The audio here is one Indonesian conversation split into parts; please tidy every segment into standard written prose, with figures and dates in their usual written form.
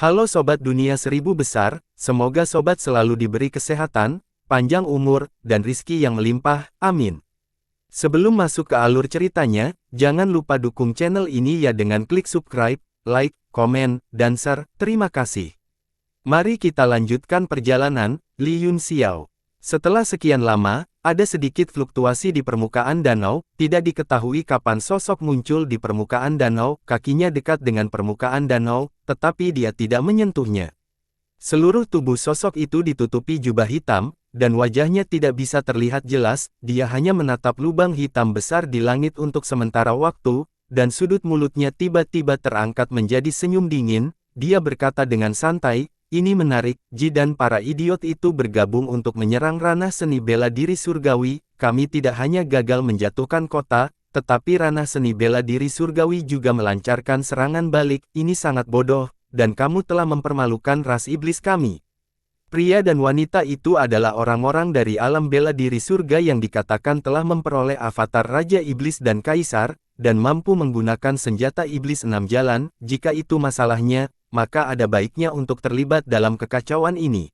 Halo Sobat Dunia Seribu Besar, semoga Sobat selalu diberi kesehatan, panjang umur, dan rizki yang melimpah, amin. Sebelum masuk ke alur ceritanya, jangan lupa dukung channel ini ya dengan klik subscribe, like, komen, dan share, terima kasih. Mari kita lanjutkan perjalanan, Li Yunxiao. Setelah sekian lama, ada sedikit fluktuasi di permukaan danau, tidak diketahui kapan sosok muncul di permukaan danau, kakinya dekat dengan permukaan danau, tetapi dia tidak menyentuhnya. Seluruh tubuh sosok itu ditutupi jubah hitam, dan wajahnya tidak bisa terlihat jelas, dia hanya menatap lubang hitam besar di langit untuk sementara waktu, dan sudut mulutnya tiba-tiba terangkat menjadi senyum dingin, dia berkata dengan santai, "Ini menarik, Ji dan para idiot itu bergabung untuk menyerang ranah seni bela diri surgawi, kami tidak hanya gagal menjatuhkan kota, tetapi ranah seni bela diri surgawi juga melancarkan serangan balik, ini sangat bodoh, dan kamu telah mempermalukan ras iblis kami." Pria dan wanita itu adalah orang-orang dari alam bela diri surga yang dikatakan telah memperoleh avatar Raja Iblis dan Kaisar, dan mampu menggunakan senjata iblis 6 jalan, jika itu masalahnya, maka ada baiknya untuk terlibat dalam kekacauan ini.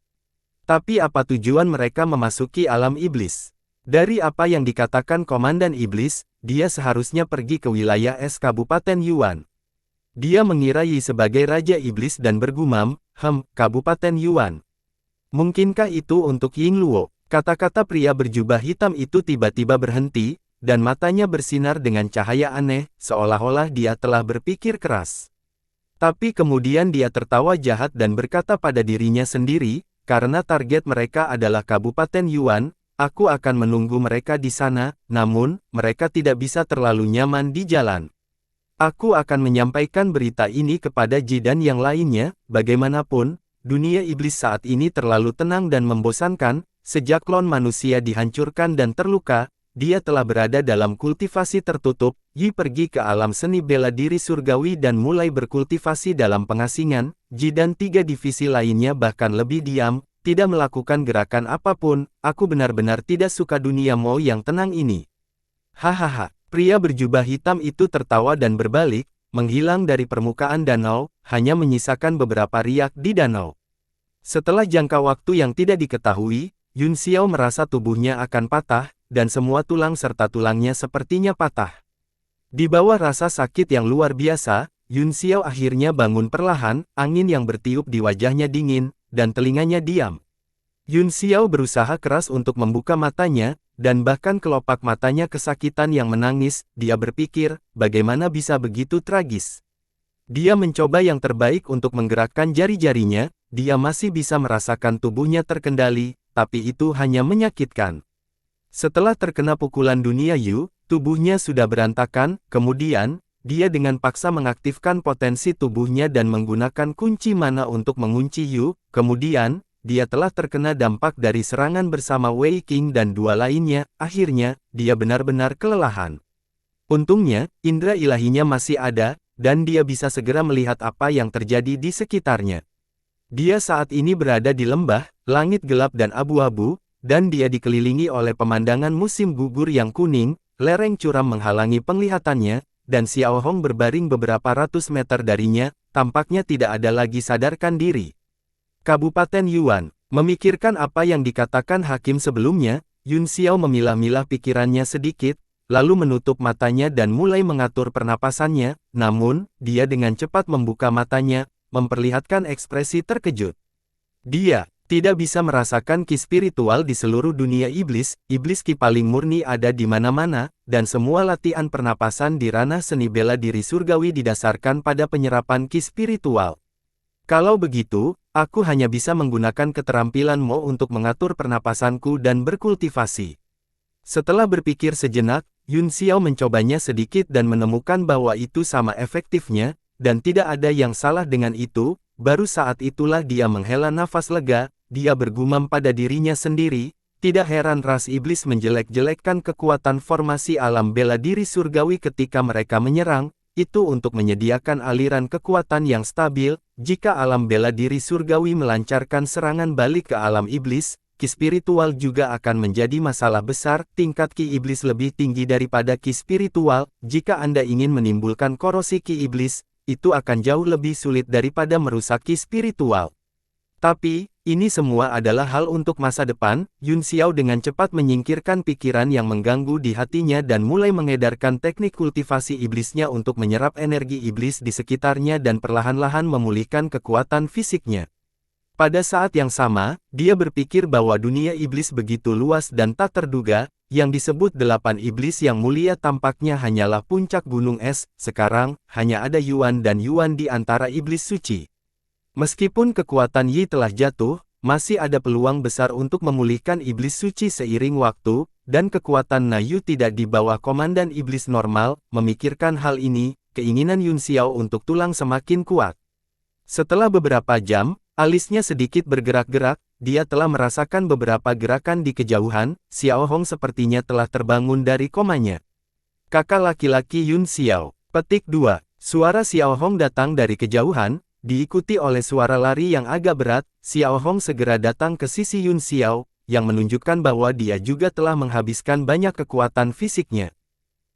Tapi apa tujuan mereka memasuki alam iblis? Dari apa yang dikatakan Komandan Iblis, dia seharusnya pergi ke wilayah es Kabupaten Yuan. Dia mengira Yi sebagai Raja Iblis dan bergumam, Kabupaten Yuan. Mungkinkah itu untuk Ying Luo? Kata-kata pria berjubah hitam itu tiba-tiba berhenti, dan matanya bersinar dengan cahaya aneh, seolah-olah dia telah berpikir keras. Tapi kemudian dia tertawa jahat dan berkata pada dirinya sendiri, karena target mereka adalah Kabupaten Yuan, aku akan menunggu mereka di sana, namun, mereka tidak bisa terlalu nyaman di jalan. Aku akan menyampaikan berita ini kepada Ji dan yang lainnya, bagaimanapun, dunia iblis saat ini terlalu tenang dan membosankan, sejak klon manusia dihancurkan dan terluka, dia telah berada dalam kultivasi tertutup. Yi pergi ke alam seni bela diri surgawi dan mulai berkultivasi dalam pengasingan. Ji dan 3 divisi lainnya bahkan lebih diam, tidak melakukan gerakan apapun. Aku benar-benar tidak suka dunia Mo yang tenang ini. Hahaha, pria berjubah hitam itu tertawa dan berbalik, menghilang dari permukaan danau, hanya menyisakan beberapa riak di danau. Setelah jangka waktu yang tidak diketahui, Yunxiao merasa tubuhnya akan patah, dan semua tulang serta tulangnya sepertinya patah. Di bawah rasa sakit yang luar biasa, Yunxiao akhirnya bangun perlahan, angin yang bertiup di wajahnya dingin, dan telinganya diam. Yunxiao berusaha keras untuk membuka matanya, dan bahkan kelopak matanya kesakitan yang menangis, dia berpikir, bagaimana bisa begitu tragis. Dia mencoba yang terbaik untuk menggerakkan jari-jarinya, dia masih bisa merasakan tubuhnya terkendali, tapi itu hanya menyakitkan. Setelah terkena pukulan dunia Yu, tubuhnya sudah berantakan, kemudian, dia dengan paksa mengaktifkan potensi tubuhnya dan menggunakan kunci mana untuk mengunci Yu, kemudian, dia telah terkena dampak dari serangan bersama Wei Qing dan 2 lainnya, akhirnya, dia benar-benar kelelahan. Untungnya, indera ilahinya masih ada, dan dia bisa segera melihat apa yang terjadi di sekitarnya. Dia saat ini berada di lembah, langit gelap dan abu-abu, dan dia dikelilingi oleh pemandangan musim gugur yang kuning, lereng curam menghalangi penglihatannya, dan Xiao Hong berbaring beberapa ratus meter darinya, tampaknya tidak ada lagi sadarkan diri. Kabupaten Yuan, memikirkan apa yang dikatakan hakim sebelumnya, Yunxiao memilah-milah pikirannya sedikit, lalu menutup matanya dan mulai mengatur pernapasannya, namun, dia dengan cepat membuka matanya, memperlihatkan ekspresi terkejut. Dia tidak bisa merasakan ki spiritual di seluruh dunia iblis, iblis ki paling murni ada di mana-mana, dan semua latihan pernapasan di ranah seni bela diri surgawi didasarkan pada penyerapan ki spiritual. Kalau begitu, aku hanya bisa menggunakan keterampilan Mo untuk mengatur pernapasanku dan berkultivasi. Setelah berpikir sejenak, Yunxiao mencobanya sedikit dan menemukan bahwa itu sama efektifnya, dan tidak ada yang salah dengan itu. Baru saat itulah dia menghela nafas lega, dia bergumam pada dirinya sendiri, tidak heran ras iblis menjelek-jelekkan kekuatan formasi alam bela diri surgawi ketika mereka menyerang, itu untuk menyediakan aliran kekuatan yang stabil. Jika alam bela diri surgawi melancarkan serangan balik ke alam iblis, ki spiritual juga akan menjadi masalah besar. Tingkat ki iblis lebih tinggi daripada ki spiritual. Jika Anda ingin menimbulkan korosi ki iblis, itu akan jauh lebih sulit daripada merusak ki spiritual. Tapi, ini semua adalah hal untuk masa depan. Yun Xiao dengan cepat menyingkirkan pikiran yang mengganggu di hatinya dan mulai mengedarkan teknik kultivasi iblisnya untuk menyerap energi iblis di sekitarnya dan perlahan-lahan memulihkan kekuatan fisiknya. Pada saat yang sama, dia berpikir bahwa dunia iblis begitu luas dan tak terduga, yang disebut 8 iblis yang mulia tampaknya hanyalah puncak gunung es. Sekarang, hanya ada Yuan dan Yuan di antara iblis suci. Meskipun kekuatan Yi telah jatuh, masih ada peluang besar untuk memulihkan iblis suci seiring waktu, dan kekuatan Na Yu tidak di bawah komandan iblis normal. Memikirkan hal ini, keinginan Yun Xiao untuk tulang semakin kuat. Setelah beberapa jam, alisnya sedikit bergerak-gerak, dia telah merasakan beberapa gerakan di kejauhan. Xiao Hong sepertinya telah terbangun dari komanya. Kakak laki-laki Yun Xiao. Petik 2. Suara Xiao Hong datang dari kejauhan, diikuti oleh suara lari yang agak berat. Xiao Hong segera datang ke sisi Yun Xiao, yang menunjukkan bahwa dia juga telah menghabiskan banyak kekuatan fisiknya.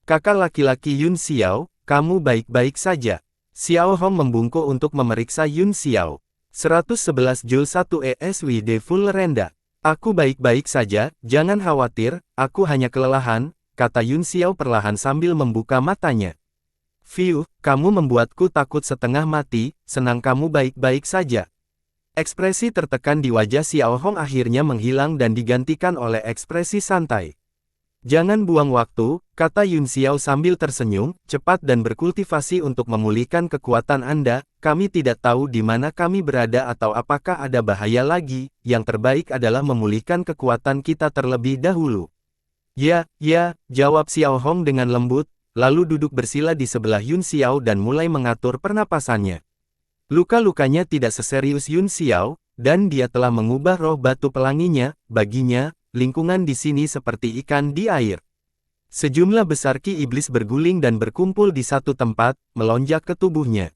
Kakak laki-laki Yun Xiao, kamu baik-baik saja. Xiao Hong membungkuk untuk memeriksa Yun Xiao. 111 Jul 1 ESWD Full Renda. Aku baik-baik saja, jangan khawatir, aku hanya kelelahan, kata Yun Xiao perlahan sambil membuka matanya. Fiu, kamu membuatku takut setengah mati, senang kamu baik-baik saja. Ekspresi tertekan di wajah Xiao Hong akhirnya menghilang dan digantikan oleh ekspresi santai. Jangan buang waktu, kata Yun Xiao sambil tersenyum, cepat dan berkultivasi untuk memulihkan kekuatan Anda. Kami tidak tahu di mana kami berada atau apakah ada bahaya lagi, yang terbaik adalah memulihkan kekuatan kita terlebih dahulu. Ya, jawab Xiao Hong dengan lembut, lalu duduk bersila di sebelah Yun Xiao dan mulai mengatur pernapasannya. Luka-lukanya tidak seserius Yun Xiao, dan dia telah mengubah roh batu pelanginya. Baginya, lingkungan di sini seperti ikan di air. Sejumlah besar ki iblis berguling dan berkumpul di satu tempat, melonjak ke tubuhnya.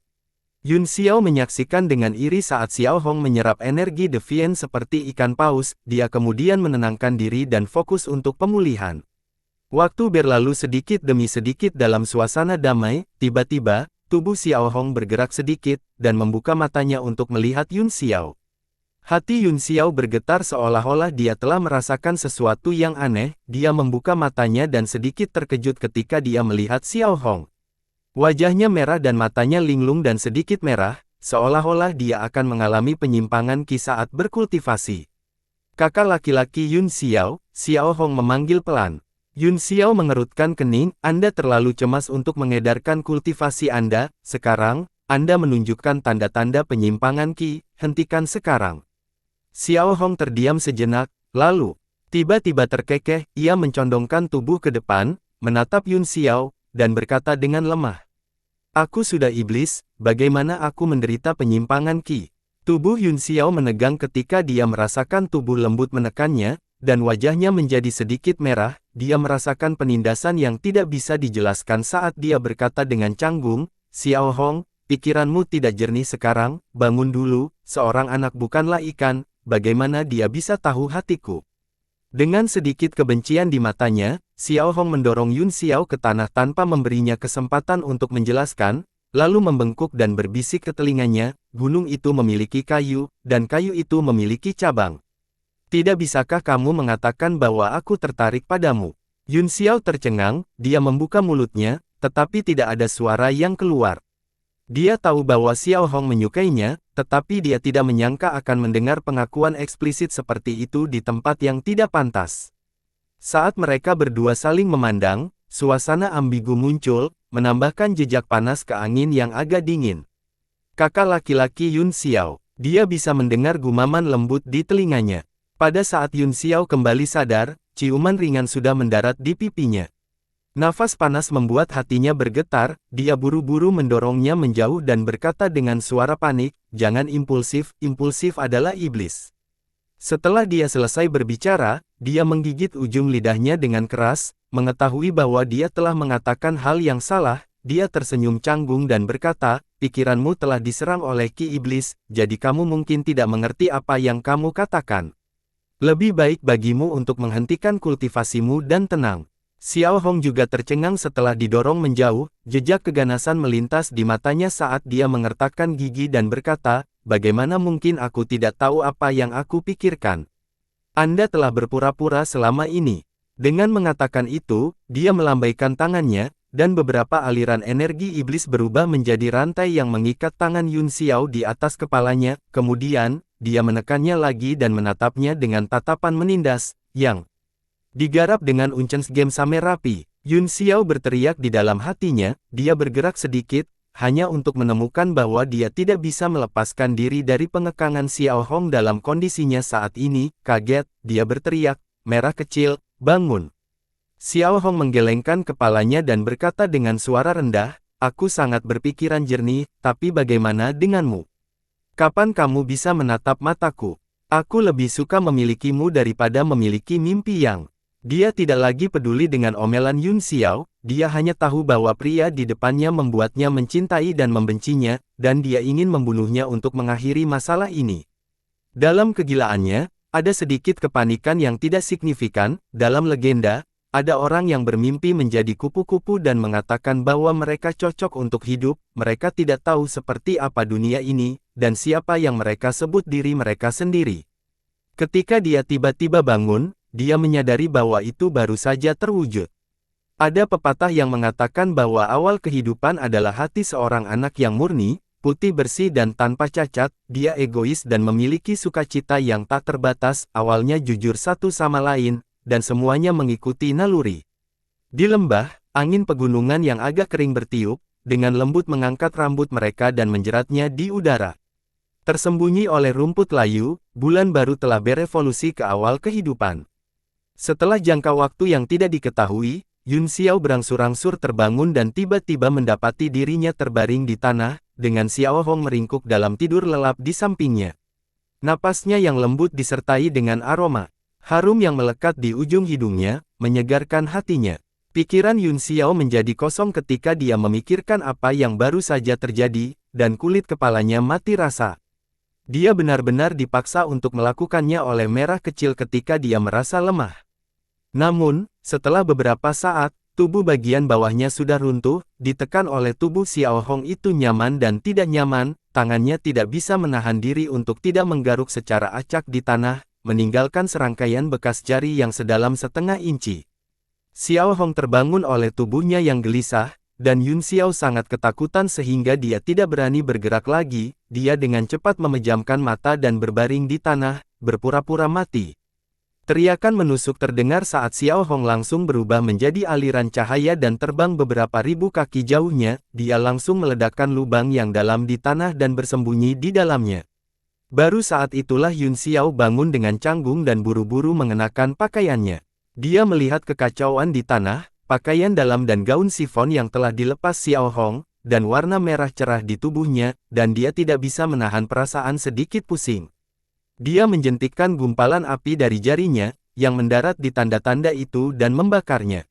Yun Xiao menyaksikan dengan iri saat Xiao Hong menyerap energi Deviant seperti ikan paus. Dia kemudian menenangkan diri dan fokus untuk pemulihan. Waktu berlalu sedikit demi sedikit dalam suasana damai. Tiba-tiba, tubuh Xiao Hong bergerak sedikit, dan membuka matanya untuk melihat Yun Xiao. Hati Yun Xiao bergetar seolah-olah dia telah merasakan sesuatu yang aneh. Dia membuka matanya dan sedikit terkejut ketika dia melihat Xiao Hong. Wajahnya merah dan matanya linglung dan sedikit merah, seolah-olah dia akan mengalami penyimpangan ki saat berkultivasi. Kakak laki-laki Yun Xiao, Xiao Hong memanggil pelan. Yun Xiao mengerutkan kening, Anda terlalu cemas untuk mengedarkan kultivasi Anda. Sekarang, Anda menunjukkan tanda-tanda penyimpangan ki, hentikan sekarang. Xiao Hong terdiam sejenak, lalu, tiba-tiba terkekeh, ia mencondongkan tubuh ke depan, menatap Yun Xiao, dan berkata dengan lemah. Aku sudah iblis, bagaimana aku menderita penyimpangan ki? Tubuh Yun Xiao menegang ketika dia merasakan tubuh lembut menekannya, dan wajahnya menjadi sedikit merah. Dia merasakan penindasan yang tidak bisa dijelaskan saat dia berkata dengan canggung, Xiao Hong, pikiranmu tidak jernih sekarang, bangun dulu, seorang anak bukanlah ikan. Bagaimana dia bisa tahu hatiku? Dengan sedikit kebencian di matanya, Xiao Hong mendorong Yun Xiao ke tanah tanpa memberinya kesempatan untuk menjelaskan, lalu membengkuk dan berbisik ke telinganya, gunung itu memiliki kayu, dan kayu itu memiliki cabang. Tidak bisakah kamu mengatakan bahwa aku tertarik padamu? Yun Xiao tercengang, dia membuka mulutnya, tetapi tidak ada suara yang keluar. Dia tahu bahwa Xiao Hong menyukainya, tetapi dia tidak menyangka akan mendengar pengakuan eksplisit seperti itu di tempat yang tidak pantas. Saat mereka berdua saling memandang, suasana ambigu muncul, menambahkan jejak panas ke angin yang agak dingin. Kakak laki-laki Yun Xiao, dia bisa mendengar gumaman lembut di telinganya. Pada saat Yun Xiao kembali sadar, ciuman ringan sudah mendarat di pipinya. Nafas panas membuat hatinya bergetar, dia buru-buru mendorongnya menjauh dan berkata dengan suara panik, jangan impulsif, impulsif adalah iblis. Setelah dia selesai berbicara, dia menggigit ujung lidahnya dengan keras, mengetahui bahwa dia telah mengatakan hal yang salah. Dia tersenyum canggung dan berkata, pikiranmu telah diserang oleh ki iblis, jadi kamu mungkin tidak mengerti apa yang kamu katakan. Lebih baik bagimu untuk menghentikan kultivasimu dan tenang. Xiao Hong juga tercengang setelah didorong menjauh, jejak keganasan melintas di matanya saat dia mengertakkan gigi dan berkata, bagaimana mungkin aku tidak tahu apa yang aku pikirkan? Anda telah berpura-pura selama ini. Dengan mengatakan itu, dia melambaikan tangannya, dan beberapa aliran energi iblis berubah menjadi rantai yang mengikat tangan Yun Xiao di atas kepalanya, kemudian, dia menekannya lagi dan menatapnya dengan tatapan menindas, yang digarap dengan uncen game same rapi. Yun Xiao berteriak di dalam hatinya, dia bergerak sedikit, hanya untuk menemukan bahwa dia tidak bisa melepaskan diri dari pengekangan Xiao Hong dalam kondisinya saat ini. Kaget, dia berteriak, merah kecil, bangun. Xiao Hong menggelengkan kepalanya dan berkata dengan suara rendah, aku sangat berpikiran jernih, tapi bagaimana denganmu? Kapan kamu bisa menatap mataku? Aku lebih suka memilikimu daripada memiliki mimpi yang... Dia tidak lagi peduli dengan omelan Yun Xiao, dia hanya tahu bahwa pria di depannya membuatnya mencintai dan membencinya, dan dia ingin membunuhnya untuk mengakhiri masalah ini. Dalam kegilaannya, ada sedikit kepanikan yang tidak signifikan. Dalam legenda, ada orang yang bermimpi menjadi kupu-kupu dan mengatakan bahwa mereka cocok untuk hidup, mereka tidak tahu seperti apa dunia ini, dan siapa yang mereka sebut diri mereka sendiri. Ketika dia tiba-tiba bangun, dia menyadari bahwa itu baru saja terwujud. Ada pepatah yang mengatakan bahwa awal kehidupan adalah hati seorang anak yang murni, putih bersih dan tanpa cacat, dia egois dan memiliki sukacita yang tak terbatas, awalnya jujur satu sama lain, dan semuanya mengikuti naluri. Di lembah, angin pegunungan yang agak kering bertiup, dengan lembut mengangkat rambut mereka dan menjeratnya di udara. Tersembunyi oleh rumput layu, bulan baru telah berevolusi ke awal kehidupan. Setelah jangka waktu yang tidak diketahui, Yun Xiao berangsur-angsur terbangun dan tiba-tiba mendapati dirinya terbaring di tanah, dengan Xiao Hong meringkuk dalam tidur lelap di sampingnya. Napasnya yang lembut disertai dengan aroma harum yang melekat di ujung hidungnya, menyegarkan hatinya. Pikiran Yun Xiao menjadi kosong ketika dia memikirkan apa yang baru saja terjadi, dan kulit kepalanya mati rasa. Dia benar-benar dipaksa untuk melakukannya oleh merah kecil ketika dia merasa lemah. Namun, setelah beberapa saat, tubuh bagian bawahnya sudah runtuh, ditekan oleh tubuh Xiao Hong itu nyaman dan tidak nyaman, tangannya tidak bisa menahan diri untuk tidak menggaruk secara acak di tanah, meninggalkan serangkaian bekas jari yang sedalam setengah inci. Xiao Hong terbangun oleh tubuhnya yang gelisah, dan Yun Xiao sangat ketakutan sehingga dia tidak berani bergerak lagi, dia dengan cepat memejamkan mata dan berbaring di tanah, berpura-pura mati. Teriakan menusuk terdengar saat Xiao Hong langsung berubah menjadi aliran cahaya dan terbang beberapa ribu kaki jauhnya, dia langsung meledakkan lubang yang dalam di tanah dan bersembunyi di dalamnya. Baru saat itulah Yun Xiao bangun dengan canggung dan buru-buru mengenakan pakaiannya. Dia melihat kekacauan di tanah, pakaian dalam dan gaun sifon yang telah dilepas Xiao Hong, dan warna merah cerah di tubuhnya, dan dia tidak bisa menahan perasaan sedikit pusing. Dia menjentikkan gumpalan api dari jarinya, yang mendarat di tanda-tanda itu dan membakarnya.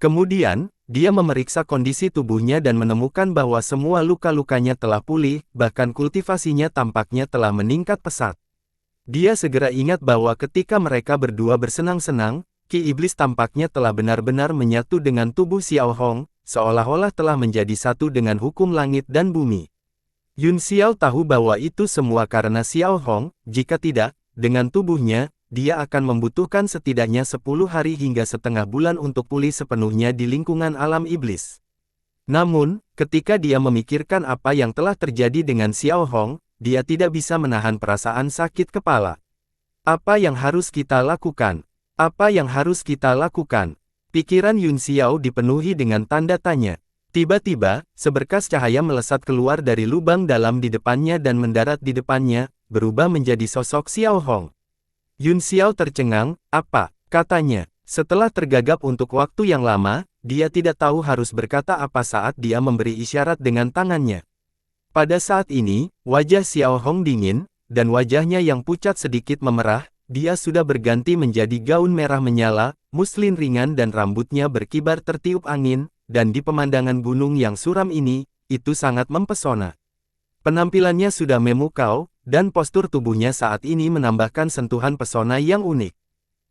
Kemudian, dia memeriksa kondisi tubuhnya dan menemukan bahwa semua luka-lukanya telah pulih, bahkan kultivasinya tampaknya telah meningkat pesat. Dia segera ingat bahwa ketika mereka berdua bersenang-senang, Ki Iblis tampaknya telah benar-benar menyatu dengan tubuh Xiao Hong, seolah-olah telah menjadi satu dengan hukum langit dan bumi. Yun Xiao tahu bahwa itu semua karena Xiao Hong, jika tidak, dengan tubuhnya, dia akan membutuhkan setidaknya 10 hari hingga setengah bulan untuk pulih sepenuhnya di lingkungan alam iblis. Namun, ketika dia memikirkan apa yang telah terjadi dengan Xiao Hong, dia tidak bisa menahan perasaan sakit kepala. Apa yang harus kita lakukan? Apa yang harus kita lakukan? Pikiran Yun Xiao dipenuhi dengan tanda tanya. Tiba-tiba, seberkas cahaya melesat keluar dari lubang dalam di depannya dan mendarat di depannya, berubah menjadi sosok Xiao Hong. Yun Xiao tercengang, apa, katanya. Setelah tergagap untuk waktu yang lama, dia tidak tahu harus berkata apa saat dia memberi isyarat dengan tangannya. Pada saat ini, wajah Xiao Hong dingin, dan wajahnya yang pucat sedikit memerah, dia sudah berganti menjadi gaun merah menyala, muslin ringan dan rambutnya berkibar tertiup angin, dan di pemandangan gunung yang suram ini, itu sangat mempesona. Penampilannya sudah memukau, dan postur tubuhnya saat ini menambahkan sentuhan pesona yang unik.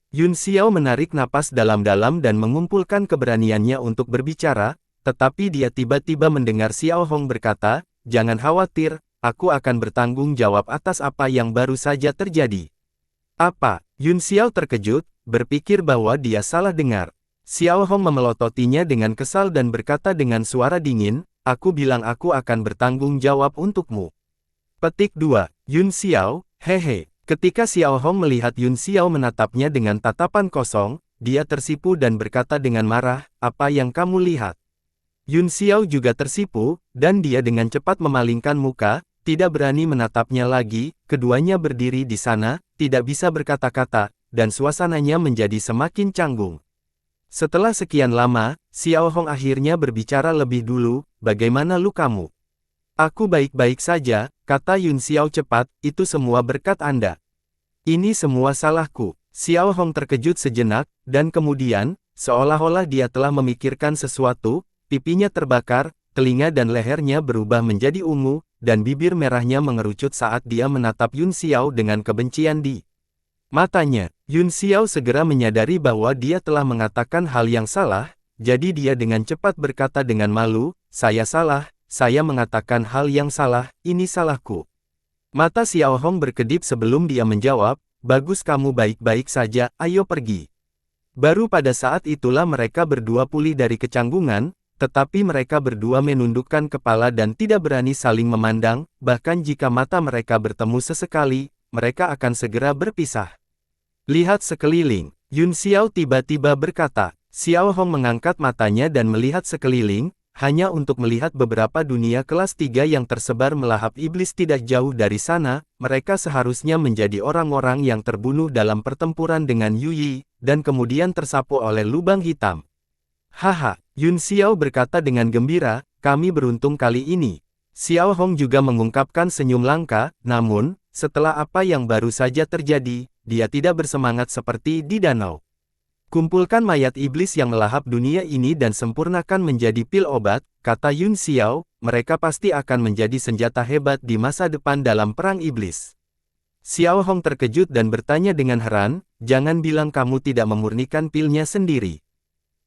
Yun Xiao menarik napas dalam-dalam dan mengumpulkan keberaniannya untuk berbicara, tetapi dia tiba-tiba mendengar Xiao Hong berkata, "Jangan khawatir, aku akan bertanggung jawab atas apa yang baru saja terjadi." "Apa?" Yun Xiao terkejut, berpikir bahwa dia salah dengar. Xiao Hong memelototinya dengan kesal dan berkata dengan suara dingin, "Aku bilang aku akan bertanggung jawab untukmu." Petik 2. Yun Xiao, hehe. Ketika Xiao Hong melihat Yun Xiao menatapnya dengan tatapan kosong, dia tersipu dan berkata dengan marah, "Apa yang kamu lihat?" Yun Xiao juga tersipu, dan dia dengan cepat memalingkan muka, tidak berani menatapnya lagi. Keduanya berdiri di sana, tidak bisa berkata-kata, dan suasananya menjadi semakin canggung. Setelah sekian lama, Xiao Hong akhirnya berbicara lebih dulu, "Bagaimana lukamu?" "Aku baik-baik saja," kata Yun Xiao cepat, "itu semua berkat Anda." "Ini semua salahku." Xiao Hong terkejut sejenak, dan kemudian, seolah-olah dia telah memikirkan sesuatu, pipinya terbakar, telinga dan lehernya berubah menjadi ungu, dan bibir merahnya mengerucut saat dia menatap Yun Xiao dengan kebencian di matanya. Yun Xiao segera menyadari bahwa dia telah mengatakan hal yang salah, jadi dia dengan cepat berkata dengan malu, "Saya salah. Saya mengatakan hal yang salah, ini salahku." Mata Xiao Hong berkedip sebelum dia menjawab, "Bagus, kamu baik-baik saja, ayo pergi." Baru pada saat itulah mereka berdua pulih dari kecanggungan, tetapi mereka berdua menundukkan kepala dan tidak berani saling memandang, bahkan jika mata mereka bertemu sesekali, mereka akan segera berpisah. "Lihat sekeliling." Yun Xiao tiba-tiba berkata. Xiao Hong mengangkat matanya dan melihat sekeliling, hanya untuk melihat beberapa dunia kelas 3 yang tersebar melahap iblis tidak jauh dari sana. Mereka seharusnya menjadi orang-orang yang terbunuh dalam pertempuran dengan Yu Yi, dan kemudian tersapu oleh lubang hitam. "Haha," Yun Xiao berkata dengan gembira, "kami beruntung kali ini." Xiao Hong juga mengungkapkan senyum langka, namun, setelah apa yang baru saja terjadi, dia tidak bersemangat seperti di danau. "Kumpulkan mayat iblis yang melahap dunia ini dan sempurnakan menjadi pil obat," kata Yun Xiao, "mereka pasti akan menjadi senjata hebat di masa depan dalam perang iblis." Xiao Hong terkejut dan bertanya dengan heran, "Jangan bilang kamu tidak memurnikan pilnya sendiri."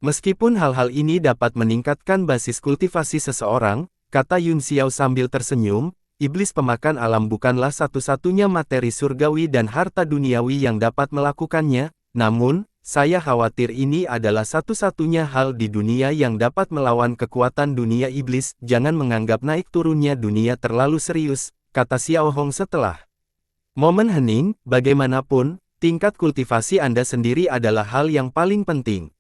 "Meskipun hal-hal ini dapat meningkatkan basis kultivasi seseorang," kata Yun Xiao sambil tersenyum, "iblis pemakan alam bukanlah satu-satunya materi surgawi dan harta duniawi yang dapat melakukannya, namun, saya khawatir ini adalah satu-satunya hal di dunia yang dapat melawan kekuatan dunia iblis." "Jangan menganggap naik turunnya dunia terlalu serius," kata Xiao Hong setelah momen hening. "Bagaimanapun, tingkat kultivasi Anda sendiri adalah hal yang paling penting."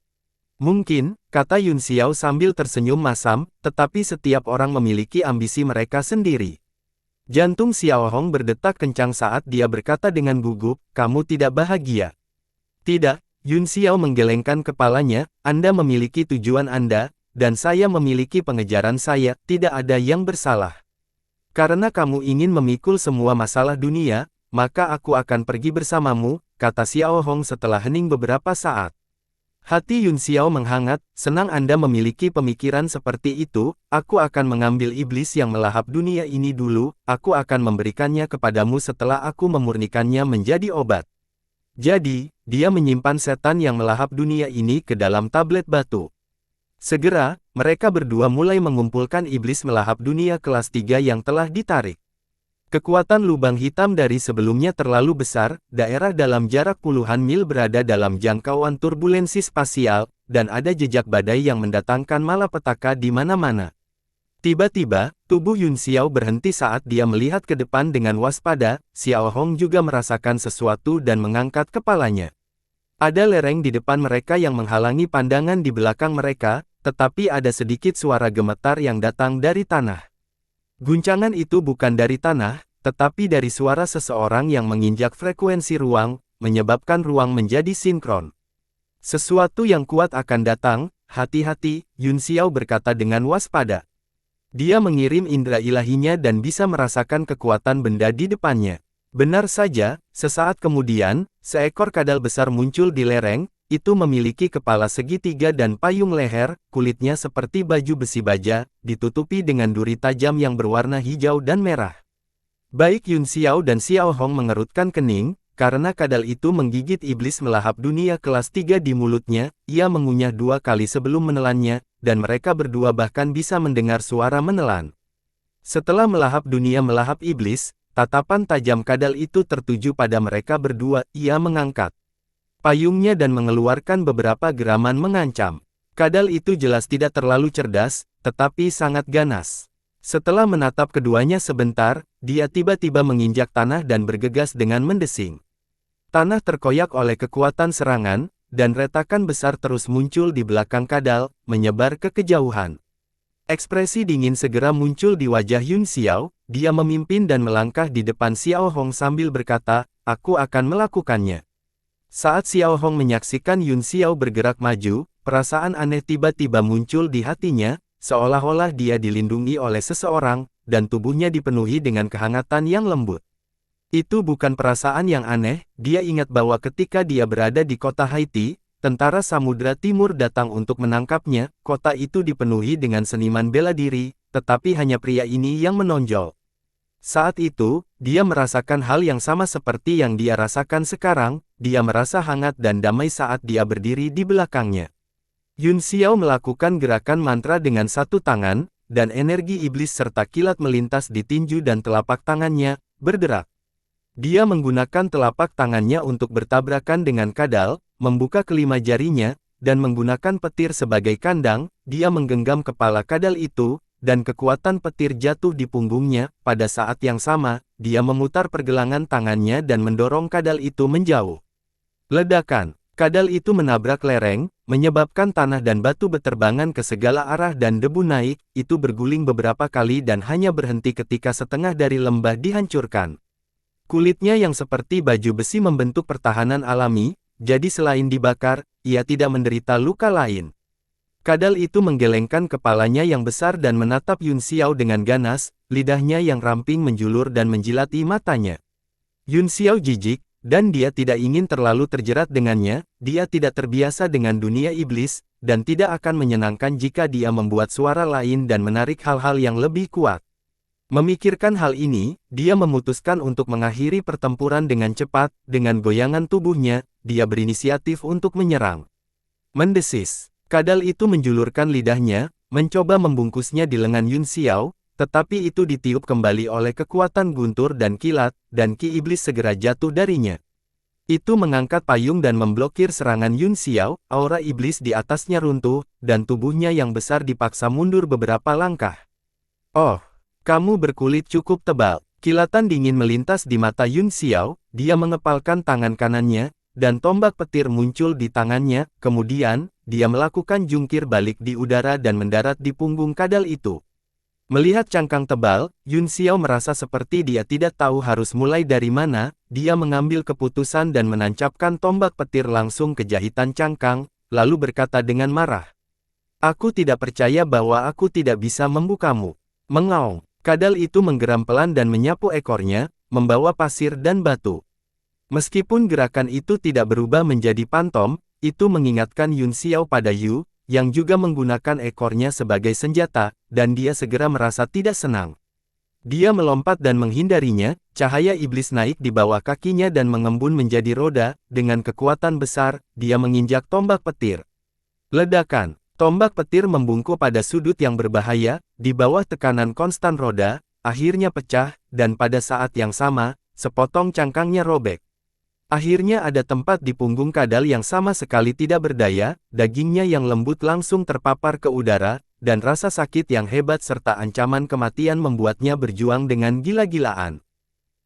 "Mungkin," kata Yun Xiao sambil tersenyum masam, "tetapi setiap orang memiliki ambisi mereka sendiri." Jantung Xiao Hong berdetak kencang saat dia berkata dengan gugup, "Kamu tidak bahagia?" "Tidak." Yun Xiao menggelengkan kepalanya, "Anda memiliki tujuan Anda, dan saya memiliki pengejaran saya, tidak ada yang bersalah. Karena kamu ingin memikul semua masalah dunia, maka aku akan pergi bersamamu," kata Xiao Hong setelah hening beberapa saat. Hati Yun Xiao menghangat, "Senang Anda memiliki pemikiran seperti itu, aku akan mengambil iblis yang melahap dunia ini dulu, aku akan memberikannya kepadamu setelah aku memurnikannya menjadi obat." Jadi, dia menyimpan setan yang melahap dunia ini ke dalam tablet batu. Segera, mereka berdua mulai mengumpulkan iblis melahap dunia kelas 3 yang telah ditarik. Kekuatan lubang hitam dari sebelumnya terlalu besar, daerah dalam jarak puluhan mil berada dalam jangkauan turbulensi spasial, dan ada jejak badai yang mendatangkan malapetaka di mana-mana. Tiba-tiba, tubuh Yun Xiao berhenti saat dia melihat ke depan dengan waspada. Xiao Hong juga merasakan sesuatu dan mengangkat kepalanya. Ada lereng di depan mereka yang menghalangi pandangan di belakang mereka, tetapi ada sedikit suara gemetar yang datang dari tanah. Guncangan itu bukan dari tanah, tetapi dari suara seseorang yang menginjak frekuensi ruang, menyebabkan ruang menjadi sinkron. "Sesuatu yang kuat akan datang, hati-hati," Yun Xiao berkata dengan waspada. Dia mengirim indera ilahinya dan bisa merasakan kekuatan benda di depannya. Benar saja, sesaat kemudian, seekor kadal besar muncul di lereng, itu memiliki kepala segitiga dan payung leher, kulitnya seperti baju besi baja, ditutupi dengan duri tajam yang berwarna hijau dan merah. Baik Yun Xiao dan Xiao Hong mengerutkan kening, karena kadal itu menggigit iblis melahap dunia kelas 3 di mulutnya, ia mengunyah 2 kali sebelum menelannya, dan mereka berdua bahkan bisa mendengar suara menelan. Setelah melahap dunia melahap iblis, tatapan tajam kadal itu tertuju pada mereka berdua, ia mengangkat payungnya dan mengeluarkan beberapa geraman mengancam. Kadal itu jelas tidak terlalu cerdas, tetapi sangat ganas. Setelah menatap keduanya sebentar, dia tiba-tiba menginjak tanah dan bergegas dengan mendesing. Tanah terkoyak oleh kekuatan serangan, dan retakan besar terus muncul di belakang kadal, menyebar ke kejauhan. Ekspresi dingin segera muncul di wajah Yun Xiao, dia memimpin dan melangkah di depan Xiao Hong sambil berkata, "Aku akan melakukannya." Saat Xiao Hong menyaksikan Yun Xiao bergerak maju, perasaan aneh tiba-tiba muncul di hatinya, seolah-olah dia dilindungi oleh seseorang, dan tubuhnya dipenuhi dengan kehangatan yang lembut. Itu bukan perasaan yang aneh, dia ingat bahwa ketika dia berada di kota Haiti, tentara Samudra Timur datang untuk menangkapnya, kota itu dipenuhi dengan seniman bela diri, tetapi hanya pria ini yang menonjol. Saat itu, dia merasakan hal yang sama seperti yang dia rasakan sekarang, dia merasa hangat dan damai saat dia berdiri di belakangnya. Yun Xiao melakukan gerakan mantra dengan satu tangan, dan energi iblis serta kilat melintas di tinju dan telapak tangannya, berderak. Dia menggunakan telapak tangannya untuk bertabrakan dengan kadal, membuka kelima jarinya, dan menggunakan petir sebagai kandang, dia menggenggam kepala kadal itu, dan kekuatan petir jatuh di punggungnya. Pada saat yang sama, dia memutar pergelangan tangannya dan mendorong kadal itu menjauh. Ledakan. Kadal itu menabrak lereng, menyebabkan tanah dan batu beterbangan ke segala arah dan debu naik, itu berguling beberapa kali dan hanya berhenti ketika setengah dari lembah dihancurkan. Kulitnya yang seperti baju besi membentuk pertahanan alami, jadi selain dibakar, ia tidak menderita luka lain. Kadal itu menggelengkan kepalanya yang besar dan menatap Yun Xiao dengan ganas, lidahnya yang ramping menjulur dan menjilati matanya. Yun Xiao jijik, dan dia tidak ingin terlalu terjerat dengannya, dia tidak terbiasa dengan dunia iblis, dan tidak akan menyenangkan jika dia membuat suara lain dan menarik hal-hal yang lebih kuat. Memikirkan hal ini, dia memutuskan untuk mengakhiri pertempuran dengan cepat, dengan goyangan tubuhnya, dia berinisiatif untuk menyerang. Mendesis. Kadal itu menjulurkan lidahnya, mencoba membungkusnya di lengan Yun Xiao, tetapi itu ditiup kembali oleh kekuatan guntur dan kilat, dan ki iblis segera jatuh darinya. Itu mengangkat payung dan memblokir serangan Yun Xiao, aura iblis di atasnya runtuh, dan tubuhnya yang besar dipaksa mundur beberapa langkah. "Oh, kamu berkulit cukup tebal." Kilatan dingin melintas di mata Yun Xiao, dia mengepalkan tangan kanannya, dan tombak petir muncul di tangannya, kemudian, dia melakukan jungkir balik di udara dan mendarat di punggung kadal itu. Melihat cangkang tebal, Yun Xiao merasa seperti dia tidak tahu harus mulai dari mana, dia mengambil keputusan dan menancapkan tombak petir langsung ke jahitan cangkang, lalu berkata dengan marah, "Aku tidak percaya bahwa aku tidak bisa membukamu." Mengaung, kadal itu menggeram pelan dan menyapu ekornya, membawa pasir dan batu. Meskipun gerakan itu tidak berubah menjadi pantom, itu mengingatkan Yun Xiao pada Yu, yang juga menggunakan ekornya sebagai senjata, dan dia segera merasa tidak senang. Dia melompat dan menghindarinya, cahaya iblis naik di bawah kakinya dan mengembun menjadi roda, dengan kekuatan besar, dia menginjak tombak petir. Ledakan. Tombak petir membungkuk pada sudut yang berbahaya, di bawah tekanan konstan roda, akhirnya pecah, dan pada saat yang sama, sepotong cangkangnya robek. Akhirnya ada tempat di punggung kadal yang sama sekali tidak berdaya, dagingnya yang lembut langsung terpapar ke udara, dan rasa sakit yang hebat serta ancaman kematian membuatnya berjuang dengan gila-gilaan.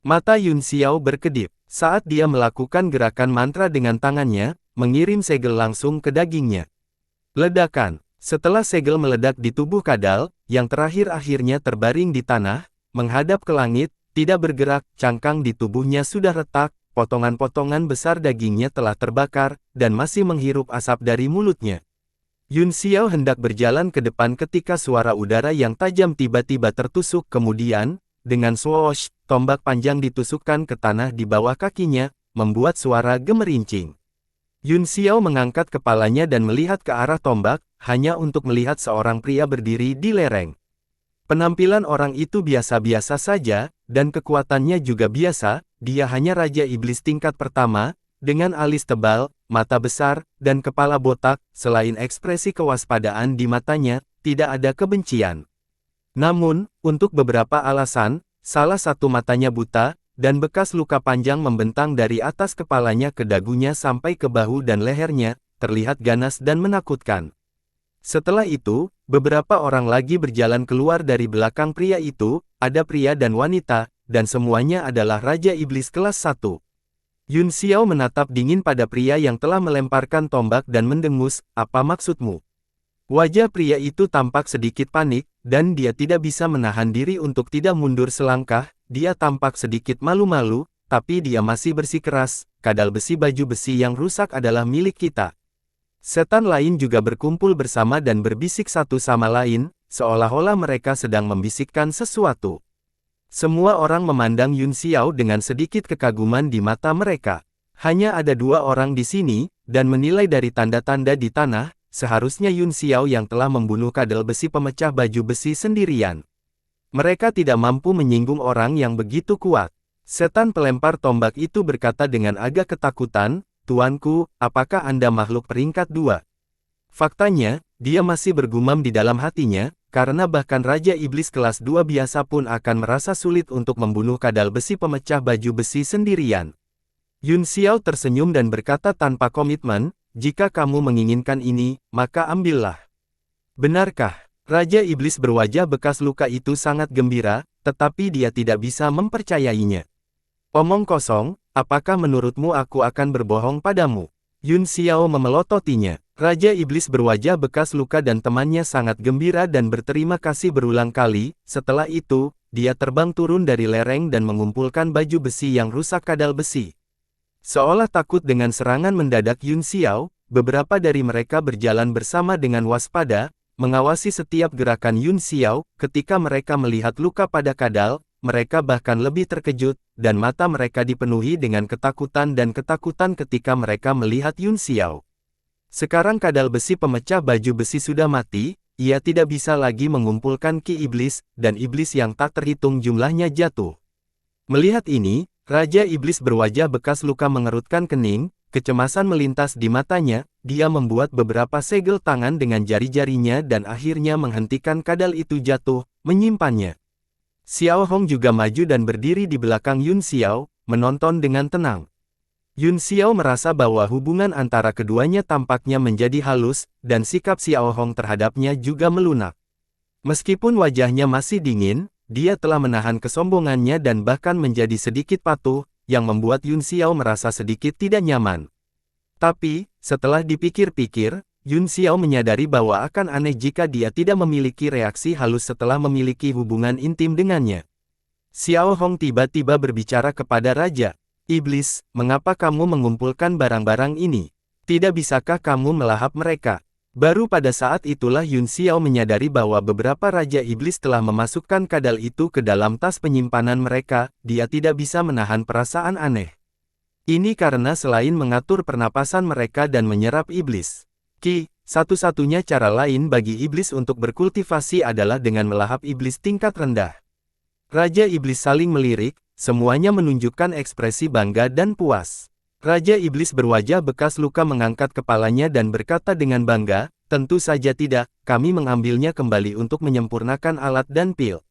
Mata Yun Xiao berkedip, saat dia melakukan gerakan mantra dengan tangannya, mengirim segel langsung ke dagingnya. Ledakan. Setelah segel meledak di tubuh kadal, yang terakhir akhirnya terbaring di tanah, menghadap ke langit, tidak bergerak, cangkang di tubuhnya sudah retak, potongan-potongan besar dagingnya telah terbakar, dan masih menghirup asap dari mulutnya. Yun Xiao hendak berjalan ke depan ketika suara udara yang tajam tiba-tiba tertusuk kemudian, dengan swoosh, tombak panjang ditusukkan ke tanah di bawah kakinya, membuat suara gemerincing. Yun Xiao mengangkat kepalanya dan melihat ke arah tombak, hanya untuk melihat seorang pria berdiri di lereng. Penampilan orang itu biasa-biasa saja, dan kekuatannya juga biasa, dia hanya Raja Iblis tingkat pertama, dengan alis tebal, mata besar, dan kepala botak. Selain ekspresi kewaspadaan di matanya, tidak ada kebencian. Namun, untuk beberapa alasan, salah satu matanya buta, dan bekas luka panjang membentang dari atas kepalanya ke dagunya sampai ke bahu dan lehernya, terlihat ganas dan menakutkan. Setelah itu, beberapa orang lagi berjalan keluar dari belakang pria itu, ada pria dan wanita, dan semuanya adalah Raja Iblis kelas 1. Yun Xiao menatap dingin pada pria yang telah melemparkan tombak dan mendengus, "Apa maksudmu?" Wajah pria itu tampak sedikit panik, dan dia tidak bisa menahan diri untuk tidak mundur selangkah. Dia tampak sedikit malu-malu, tapi dia masih bersikeras, "Kadal besi baju besi yang rusak adalah milik kita." Setan lain juga berkumpul bersama dan berbisik satu sama lain, seolah-olah mereka sedang membisikkan sesuatu. Semua orang memandang Yun Xiao dengan sedikit kekaguman di mata mereka. Hanya ada 2 orang di sini, dan menilai dari tanda-tanda di tanah, seharusnya Yun Xiao yang telah membunuh kadal besi pemecah baju besi sendirian. Mereka tidak mampu menyinggung orang yang begitu kuat. Setan pelempar tombak itu berkata dengan agak ketakutan, "Tuanku, apakah Anda makhluk peringkat 2? Faktanya, dia masih bergumam di dalam hatinya, karena bahkan Raja Iblis kelas 2 biasa pun akan merasa sulit untuk membunuh kadal besi pemecah baju besi sendirian. Yun Xiao tersenyum dan berkata tanpa komitmen, "Jika kamu menginginkan ini, maka ambillah." Benarkah? Raja Iblis berwajah bekas luka itu sangat gembira, tetapi dia tidak bisa mempercayainya. "Omong kosong, apakah menurutmu aku akan berbohong padamu?" Yun Xiao memelototinya. Raja Iblis berwajah bekas luka dan temannya sangat gembira dan berterima kasih berulang kali. Setelah itu, dia terbang turun dari lereng dan mengumpulkan baju besi yang rusak kadal besi. Seolah takut dengan serangan mendadak Yun Xiao, beberapa dari mereka berjalan bersama dengan waspada, mengawasi setiap gerakan Yun Xiao. Ketika mereka melihat luka pada kadal, mereka bahkan lebih terkejut, dan mata mereka dipenuhi dengan ketakutan ketika mereka melihat Yun Xiao. Sekarang kadal besi pemecah baju besi sudah mati, ia tidak bisa lagi mengumpulkan ki iblis, dan iblis yang tak terhitung jumlahnya jatuh. Melihat ini, Raja Iblis berwajah bekas luka mengerutkan kening, kecemasan melintas di matanya. Dia membuat beberapa segel tangan dengan jari-jarinya dan akhirnya menghentikan kadal itu jatuh, menyimpannya. Xiao Hong juga maju dan berdiri di belakang Yun Xiao, menonton dengan tenang. Yun Xiao merasa bahwa hubungan antara keduanya tampaknya menjadi halus, dan sikap Xiao Hong terhadapnya juga melunak. Meskipun wajahnya masih dingin, dia telah menahan kesombongannya dan bahkan menjadi sedikit patuh, yang membuat Yun Xiao merasa sedikit tidak nyaman. Tapi, setelah dipikir-pikir, Yun Xiao menyadari bahwa akan aneh jika dia tidak memiliki reaksi halus setelah memiliki hubungan intim dengannya. Xiao Hong tiba-tiba berbicara kepada Raja Iblis, "Mengapa kamu mengumpulkan barang-barang ini? Tidak bisakah kamu melahap mereka?" Baru pada saat itulah Yun Xiao menyadari bahwa beberapa Raja Iblis telah memasukkan kadal itu ke dalam tas penyimpanan mereka. Dia tidak bisa menahan perasaan aneh. Ini karena selain mengatur pernapasan mereka dan menyerap iblis Ki, satu-satunya cara lain bagi iblis untuk berkultivasi adalah dengan melahap iblis tingkat rendah. Raja Iblis saling melirik, semuanya menunjukkan ekspresi bangga dan puas. Raja Iblis berwajah bekas luka mengangkat kepalanya dan berkata dengan bangga, "Tentu saja tidak, kami mengambilnya kembali untuk menyempurnakan alat dan pil."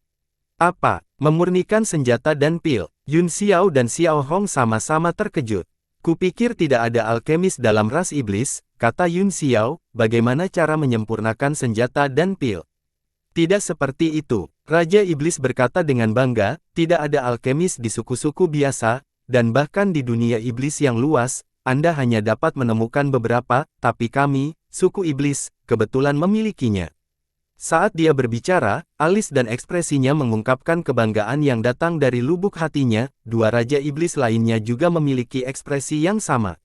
"Apa? Memurnikan senjata dan pil?" Yun Xiao dan Xiao Hong sama-sama terkejut. "Kupikir tidak ada alkemis dalam ras iblis," kata Yun Xiao, "bagaimana cara menyempurnakan senjata dan pil?" "Tidak seperti itu," Raja Iblis berkata dengan bangga, "tidak ada alkemis di suku-suku biasa, dan bahkan di dunia iblis yang luas, Anda hanya dapat menemukan beberapa, tapi kami, suku iblis, kebetulan memilikinya." Saat dia berbicara, alis dan ekspresinya mengungkapkan kebanggaan yang datang dari lubuk hatinya. 2 Raja Iblis lainnya juga memiliki ekspresi yang sama.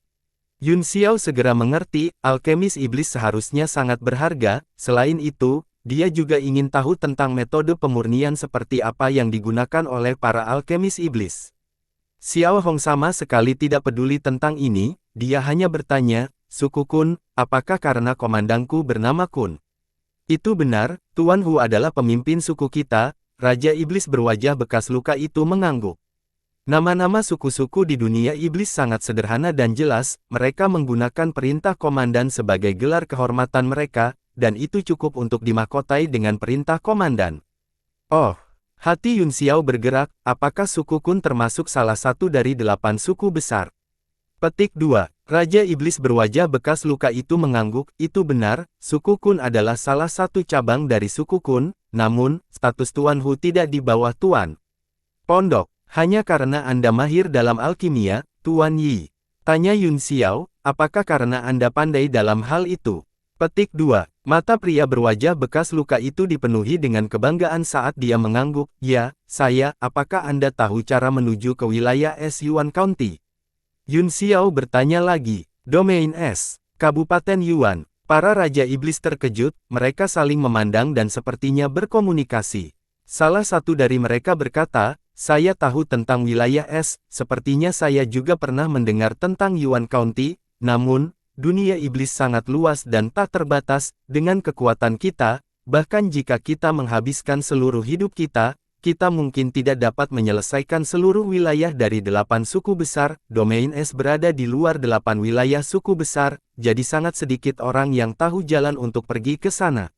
Yun Xiao segera mengerti, alkemis iblis seharusnya sangat berharga. Selain itu, dia juga ingin tahu tentang metode pemurnian seperti apa yang digunakan oleh para alkemis iblis. Xiao Hong sama sekali tidak peduli tentang ini, dia hanya bertanya, "Suku Kun, apakah karena komandangku bernama Kun?" Itu benar, Tuan Hu adalah pemimpin suku kita, Raja Iblis berwajah bekas luka itu mengangguk. Nama-nama suku-suku di dunia iblis sangat sederhana dan jelas, mereka menggunakan perintah komandan sebagai gelar kehormatan mereka, dan itu cukup untuk dimahkotai dengan perintah komandan. Oh, hati Yun Xiao bergerak, apakah suku Kun termasuk salah satu dari 8 suku besar? Petik 2. Raja Iblis berwajah bekas luka itu mengangguk, itu benar, suku Kun adalah salah satu cabang dari suku Kun, namun, status Tuan Hu tidak di bawah Tuan Pondok. Hanya karena Anda mahir dalam alkimia, Tuan Yi. Tanya Yun Xiao, apakah karena Anda pandai dalam hal itu? Petik 2. Mata pria berwajah bekas luka itu dipenuhi dengan kebanggaan saat dia mengangguk, ya, saya, apakah Anda tahu cara menuju ke wilayah S Yuan County? Yun Xiao bertanya lagi, Domain S, Kabupaten Yuan. Para Raja Iblis terkejut, mereka saling memandang dan sepertinya berkomunikasi. Salah satu dari mereka berkata, saya tahu tentang wilayah S, sepertinya saya juga pernah mendengar tentang Yuan County, namun, dunia iblis sangat luas dan tak terbatas, dengan kekuatan kita, bahkan jika kita menghabiskan seluruh hidup kita mungkin tidak dapat menyelesaikan seluruh wilayah dari 8 suku besar, Domain S berada di luar 8 wilayah suku besar, jadi sangat sedikit orang yang tahu jalan untuk pergi ke sana.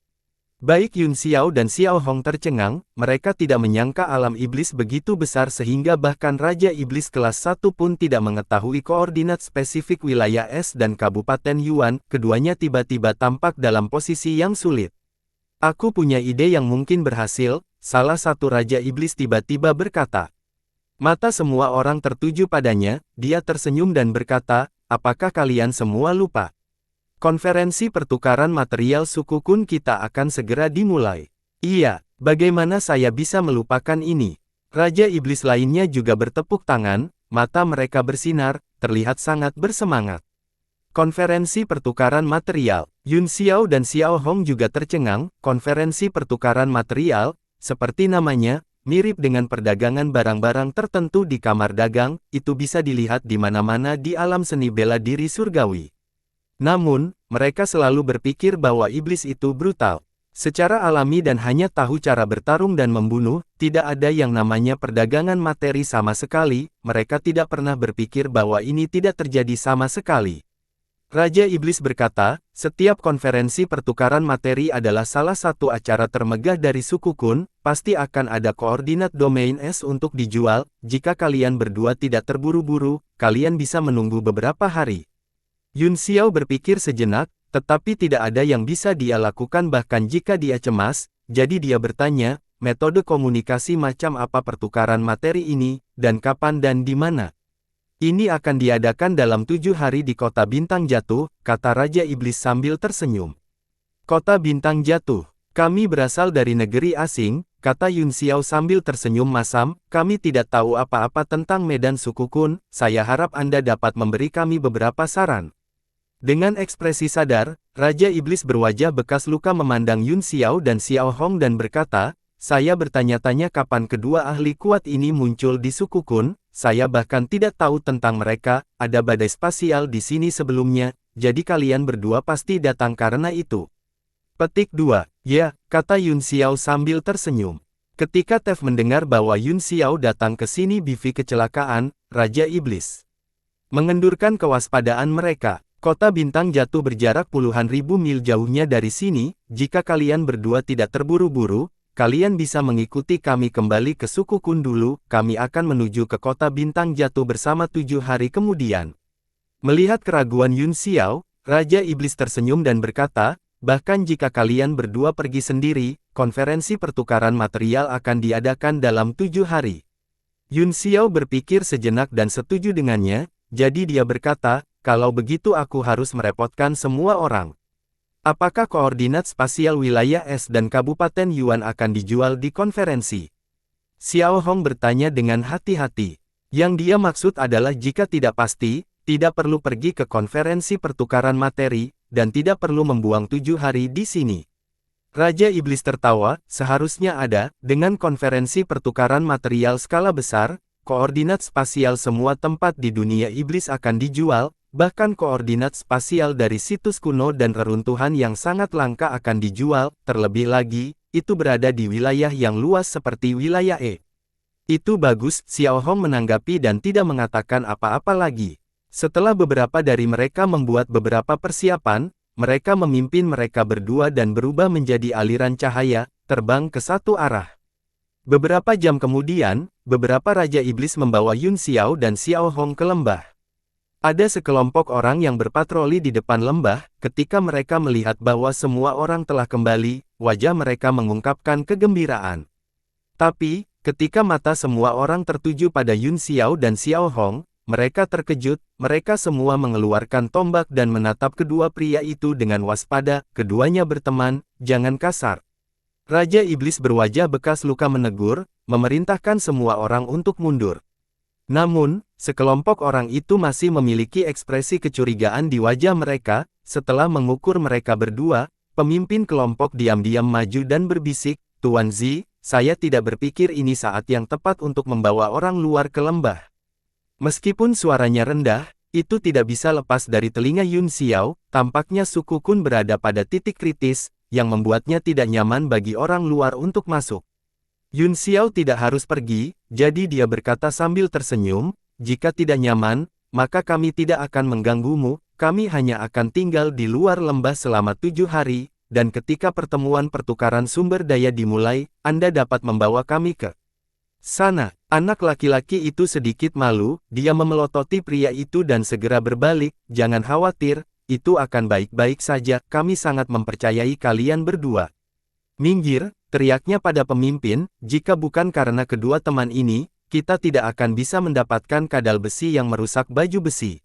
Baik Yun Xiao dan Xiao Hong tercengang, mereka tidak menyangka alam iblis begitu besar sehingga bahkan Raja Iblis kelas 1 pun tidak mengetahui koordinat spesifik wilayah S dan Kabupaten Yuan, keduanya tiba-tiba tampak dalam posisi yang sulit. Aku punya ide yang mungkin berhasil, salah satu Raja Iblis tiba-tiba berkata. Mata semua orang tertuju padanya, dia tersenyum dan berkata, apakah kalian semua lupa? Konferensi pertukaran material suku Kun kita akan segera dimulai. Iya, bagaimana saya bisa melupakan ini? Raja Iblis lainnya juga bertepuk tangan, mata mereka bersinar, terlihat sangat bersemangat. Konferensi pertukaran material. Yun Xiao dan Xiao Hong juga tercengang, konferensi pertukaran material, seperti namanya, mirip dengan perdagangan barang-barang tertentu di kamar dagang, itu bisa dilihat di mana-mana di alam seni bela diri surgawi. Namun, mereka selalu berpikir bahwa iblis itu brutal. Secara alami dan hanya tahu cara bertarung dan membunuh, tidak ada yang namanya perdagangan materi sama sekali, mereka tidak pernah berpikir bahwa ini tidak terjadi sama sekali. Raja Iblis berkata, setiap konferensi pertukaran materi adalah salah satu acara termegah dari suku Kun, pasti akan ada koordinat Domain S untuk dijual, jika kalian berdua tidak terburu-buru, kalian bisa menunggu beberapa hari. Yun Xiao berpikir sejenak, tetapi tidak ada yang bisa dia lakukan bahkan jika dia cemas, jadi dia bertanya, metode komunikasi macam apa pertukaran materi ini, dan kapan dan di mana? Ini akan diadakan dalam 7 hari di Kota Bintang Jatuh, kata Raja Iblis sambil tersenyum. Kota Bintang Jatuh, kami berasal dari negeri asing, kata Yun Xiao sambil tersenyum masam, kami tidak tahu apa-apa tentang medan suku Kun, saya harap Anda dapat memberi kami beberapa saran. Dengan ekspresi sadar, Raja Iblis berwajah bekas luka memandang Yun Xiao dan Xiao Hong dan berkata, saya bertanya-tanya kapan kedua ahli kuat ini muncul di suku Kun, saya bahkan tidak tahu tentang mereka, ada badai spasial di sini sebelumnya, jadi kalian berdua pasti datang karena itu. Petik 2. Ya, kata Yun Xiao sambil tersenyum. Ketika Tef mendengar bahwa Yun Xiao datang ke sini bivi kecelakaan, Raja Iblis mengendurkan kewaspadaan mereka. Kota Bintang Jatuh berjarak puluhan ribu mil jauhnya dari sini, jika kalian berdua tidak terburu-buru, kalian bisa mengikuti kami kembali ke suku Kun dulu, kami akan menuju ke Kota Bintang Jatuh bersama 7 hari kemudian. Melihat keraguan Yun Xiao, Raja Iblis tersenyum dan berkata, bahkan jika kalian berdua pergi sendiri, konferensi pertukaran material akan diadakan dalam 7 hari. Yun Xiao berpikir sejenak dan setuju dengannya, jadi dia berkata, kalau begitu aku harus merepotkan semua orang. Apakah koordinat spasial wilayah S dan Kabupaten Yuan akan dijual di konferensi? Xiao Hong bertanya dengan hati-hati. Yang dia maksud adalah jika tidak pasti, tidak perlu pergi ke konferensi pertukaran materi, dan tidak perlu membuang 7 hari di sini. Raja Iblis tertawa, seharusnya ada, dengan konferensi pertukaran material skala besar, koordinat spasial semua tempat di dunia iblis akan dijual, bahkan koordinat spasial dari situs kuno dan reruntuhan yang sangat langka akan dijual, terlebih lagi, itu berada di wilayah yang luas seperti wilayah E. Itu bagus, Xiao Hong menanggapi dan tidak mengatakan apa-apa lagi. Setelah beberapa dari mereka membuat beberapa persiapan, mereka memimpin mereka berdua dan berubah menjadi aliran cahaya, terbang ke satu arah. Beberapa jam kemudian, beberapa Raja Iblis membawa Yun Xiao dan Xiao Hong ke lembah. Ada sekelompok orang yang berpatroli di depan lembah, ketika mereka melihat bahwa semua orang telah kembali, wajah mereka mengungkapkan kegembiraan. Tapi, ketika mata semua orang tertuju pada Yun Xiao dan Xiao Hong, mereka terkejut, mereka semua mengeluarkan tombak dan menatap kedua pria itu dengan waspada, keduanya berteman, jangan kasar. Raja Iblis berwajah bekas luka menegur, memerintahkan semua orang untuk mundur. Namun, sekelompok orang itu masih memiliki ekspresi kecurigaan di wajah mereka. Setelah mengukur mereka berdua, pemimpin kelompok diam-diam maju dan berbisik, Tuan Zi, saya tidak berpikir ini saat yang tepat untuk membawa orang luar ke lembah. Meskipun suaranya rendah, itu tidak bisa lepas dari telinga Yun Xiao, tampaknya suku Kun berada pada titik kritis, yang membuatnya tidak nyaman bagi orang luar untuk masuk. Yun Xiao tidak harus pergi, jadi dia berkata sambil tersenyum, jika tidak nyaman, maka kami tidak akan mengganggumu, kami hanya akan tinggal di luar lembah selama 7 hari, dan ketika pertemuan pertukaran sumber daya dimulai, Anda dapat membawa kami ke sana. Anak laki-laki itu sedikit malu, dia memelototi pria itu dan segera berbalik, jangan khawatir, itu akan baik-baik saja, kami sangat mempercayai kalian berdua. Minggir, teriaknya pada pemimpin, jika bukan karena kedua teman ini, kita tidak akan bisa mendapatkan kadal besi yang merusak baju besi.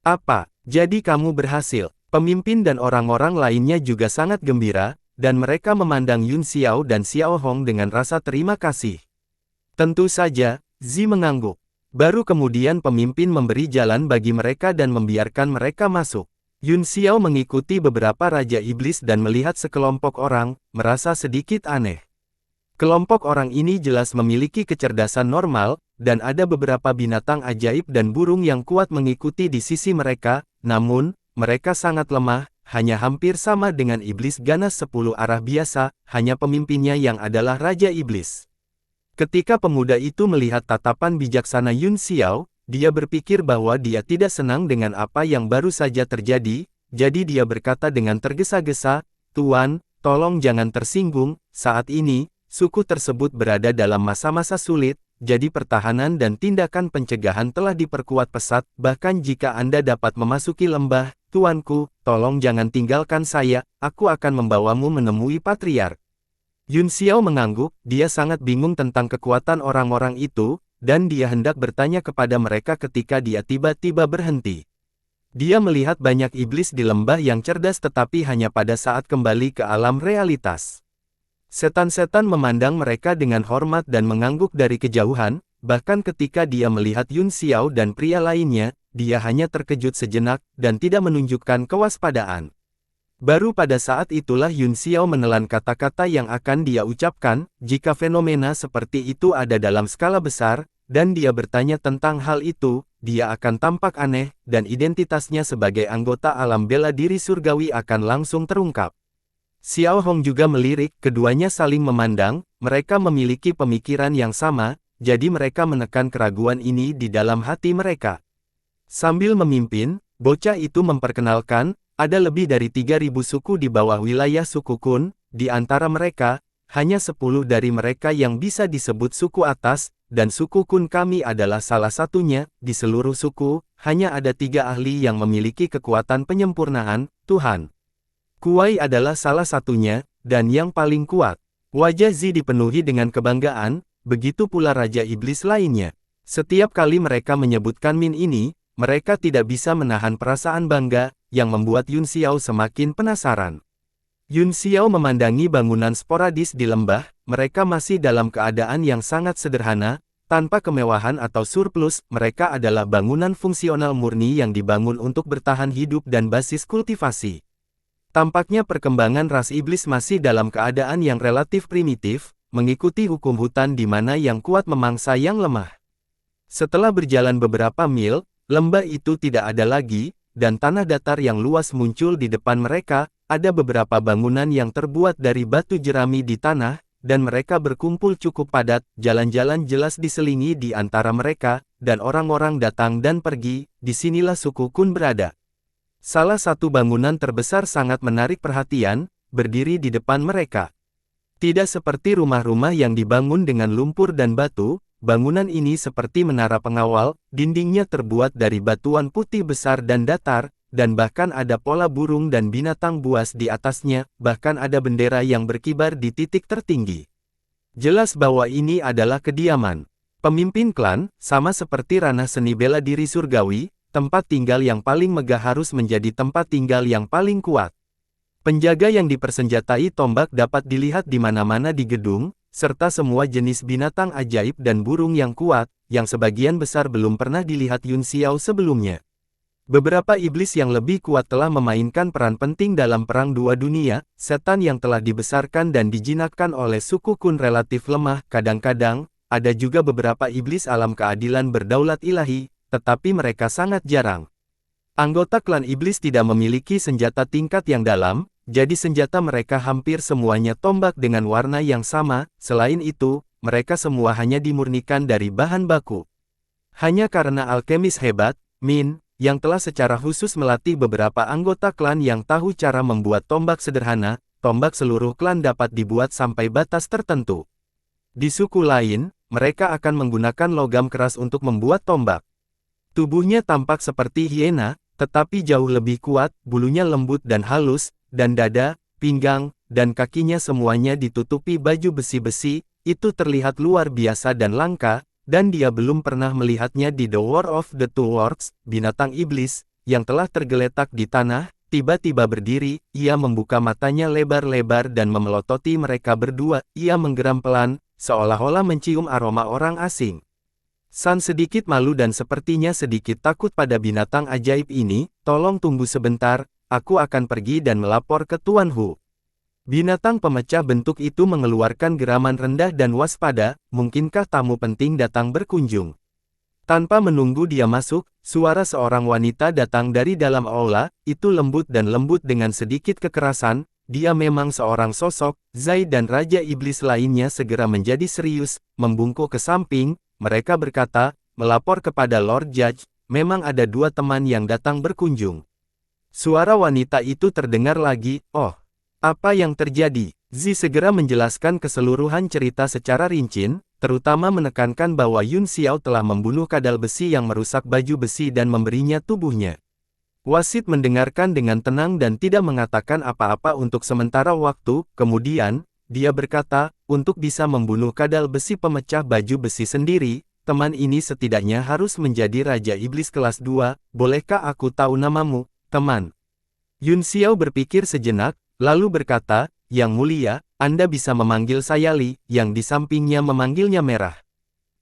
Apa, jadi kamu berhasil? Pemimpin dan orang-orang lainnya juga sangat gembira, dan mereka memandang Yun Xiao dan Xiao Hong dengan rasa terima kasih. Tentu saja, Zi mengangguk. Baru kemudian pemimpin memberi jalan bagi mereka dan membiarkan mereka masuk. Yun Xiao mengikuti beberapa Raja Iblis dan melihat sekelompok orang, merasa sedikit aneh. Kelompok orang ini jelas memiliki kecerdasan normal, dan ada beberapa binatang ajaib dan burung yang kuat mengikuti di sisi mereka, namun, mereka sangat lemah, hanya hampir sama dengan iblis ganas 10 arah biasa, hanya pemimpinnya yang adalah Raja Iblis. Ketika pemuda itu melihat tatapan bijaksana Yun Xiao, dia berpikir bahwa dia tidak senang dengan apa yang baru saja terjadi, jadi dia berkata dengan tergesa-gesa, Tuan, tolong jangan tersinggung, saat ini, suku tersebut berada dalam masa-masa sulit, jadi pertahanan dan tindakan pencegahan telah diperkuat pesat, bahkan jika Anda dapat memasuki lembah, Tuanku, tolong jangan tinggalkan saya, aku akan membawamu menemui Patriark. Yun Xiao mengangguk, dia sangat bingung tentang kekuatan orang-orang itu, dan dia hendak bertanya kepada mereka ketika dia tiba-tiba berhenti. Dia melihat banyak iblis di lembah yang cerdas tetapi hanya pada saat kembali ke alam realitas. Setan-setan memandang mereka dengan hormat dan mengangguk dari kejauhan, bahkan ketika dia melihat Yun Xiao dan pria lainnya, dia hanya terkejut sejenak, dan tidak menunjukkan kewaspadaan. Baru pada saat itulah Yun Xiao menelan kata-kata yang akan dia ucapkan, jika fenomena seperti itu ada dalam skala besar, dan dia bertanya tentang hal itu, dia akan tampak aneh, dan identitasnya sebagai anggota alam bela diri surgawi akan langsung terungkap. Xiao Hong juga melirik, keduanya saling memandang, mereka memiliki pemikiran yang sama, jadi mereka menekan keraguan ini di dalam hati mereka. Sambil memimpin, bocah itu memperkenalkan, ada lebih dari 3.000 suku di bawah wilayah suku Kun, di antara mereka, hanya 10 dari mereka yang bisa disebut suku atas, dan suku Kun kami adalah salah satunya, di seluruh suku, hanya ada 3 ahli yang memiliki kekuatan penyempurnaan, Tuhan. Kuai adalah salah satunya, dan yang paling kuat. Wajah Zi dipenuhi dengan kebanggaan, begitu pula Raja Iblis lainnya. Setiap kali mereka menyebutkan Min ini, mereka tidak bisa menahan perasaan bangga, yang membuat Yun Xiao semakin penasaran. Yun Xiao memandangi bangunan sporadis di lembah, mereka masih dalam keadaan yang sangat sederhana, tanpa kemewahan atau surplus, mereka adalah bangunan fungsional murni yang dibangun untuk bertahan hidup dan basis kultivasi. Tampaknya perkembangan ras iblis masih dalam keadaan yang relatif primitif, mengikuti hukum hutan di mana yang kuat memangsa yang lemah. Setelah berjalan beberapa mil, lembah itu tidak ada lagi, dan tanah datar yang luas muncul di depan mereka. Ada beberapa bangunan yang terbuat dari batu jerami di tanah, dan mereka berkumpul cukup padat. Jalan-jalan jelas diselingi di antara mereka, dan orang-orang datang dan pergi. Disinilah suku Kun berada. Salah satu bangunan terbesar sangat menarik perhatian, berdiri di depan mereka. Tidak seperti rumah-rumah yang dibangun dengan lumpur dan batu, bangunan ini seperti menara pengawal. Dindingnya terbuat dari batuan putih besar dan datar, dan bahkan ada pola burung dan binatang buas di atasnya, bahkan ada bendera yang berkibar di titik tertinggi. Jelas bahwa ini adalah kediaman pemimpin klan, sama seperti ranah seni bela diri surgawi. Tempat tinggal yang paling megah harus menjadi tempat tinggal yang paling kuat. Penjaga yang dipersenjatai tombak dapat dilihat di mana-mana di gedung, serta semua jenis binatang ajaib dan burung yang kuat, yang sebagian besar belum pernah dilihat Yun Xiao sebelumnya. Beberapa iblis yang lebih kuat telah memainkan peran penting dalam Perang Dua Dunia. Setan yang telah dibesarkan dan dijinakkan oleh suku Kun relatif lemah. Kadang-kadang, ada juga beberapa iblis alam keadilan berdaulat ilahi, tetapi mereka sangat jarang. Anggota klan iblis tidak memiliki senjata tingkat yang dalam, jadi senjata mereka hampir semuanya tombak dengan warna yang sama. Selain itu, mereka semua hanya dimurnikan dari bahan baku. Hanya karena alkemis hebat, Min, yang telah secara khusus melatih beberapa anggota klan yang tahu cara membuat tombak sederhana, tombak seluruh klan dapat dibuat sampai batas tertentu. Di suku lain, mereka akan menggunakan logam keras untuk membuat tombak. Tubuhnya tampak seperti hiena, tetapi jauh lebih kuat, bulunya lembut dan halus, dan dada, pinggang, dan kakinya semuanya ditutupi baju besi-besi. Itu terlihat luar biasa dan langka, dan dia belum pernah melihatnya di The War of the Two Worlds. Binatang iblis, yang telah tergeletak di tanah, tiba-tiba berdiri. Ia membuka matanya lebar-lebar dan memelototi mereka berdua. Ia menggeram pelan, seolah-olah mencium aroma orang asing. San sedikit malu dan sepertinya sedikit takut pada binatang ajaib ini. Tolong tunggu sebentar, aku akan pergi dan melapor ke Tuan Hu. Binatang pemecah bentuk itu mengeluarkan geraman rendah dan waspada. Mungkinkah tamu penting datang berkunjung? Tanpa menunggu dia masuk, suara seorang wanita datang dari dalam aula. Itu lembut dan lembut dengan sedikit kekerasan. Dia memang seorang sosok. Zai dan Raja Iblis lainnya segera menjadi serius, membungkuk ke samping. Mereka berkata, melapor kepada Lord Judge, memang ada dua teman yang datang berkunjung. Suara wanita itu terdengar lagi. Oh, apa yang terjadi? Zi segera menjelaskan keseluruhan cerita secara rinci, terutama menekankan bahwa Yun Xiao telah membunuh kadal besi yang merusak baju besi dan memberinya tubuhnya. Wasit mendengarkan dengan tenang dan tidak mengatakan apa-apa untuk sementara waktu. Kemudian, dia berkata, untuk bisa membunuh kadal besi pemecah baju besi sendiri, teman ini setidaknya harus menjadi Raja Iblis kelas 2. Bolehkah aku tahu namamu, teman? Yun Xiao berpikir sejenak, lalu berkata, Yang Mulia, Anda bisa memanggil saya Li, yang di sampingnya memanggilnya Merah.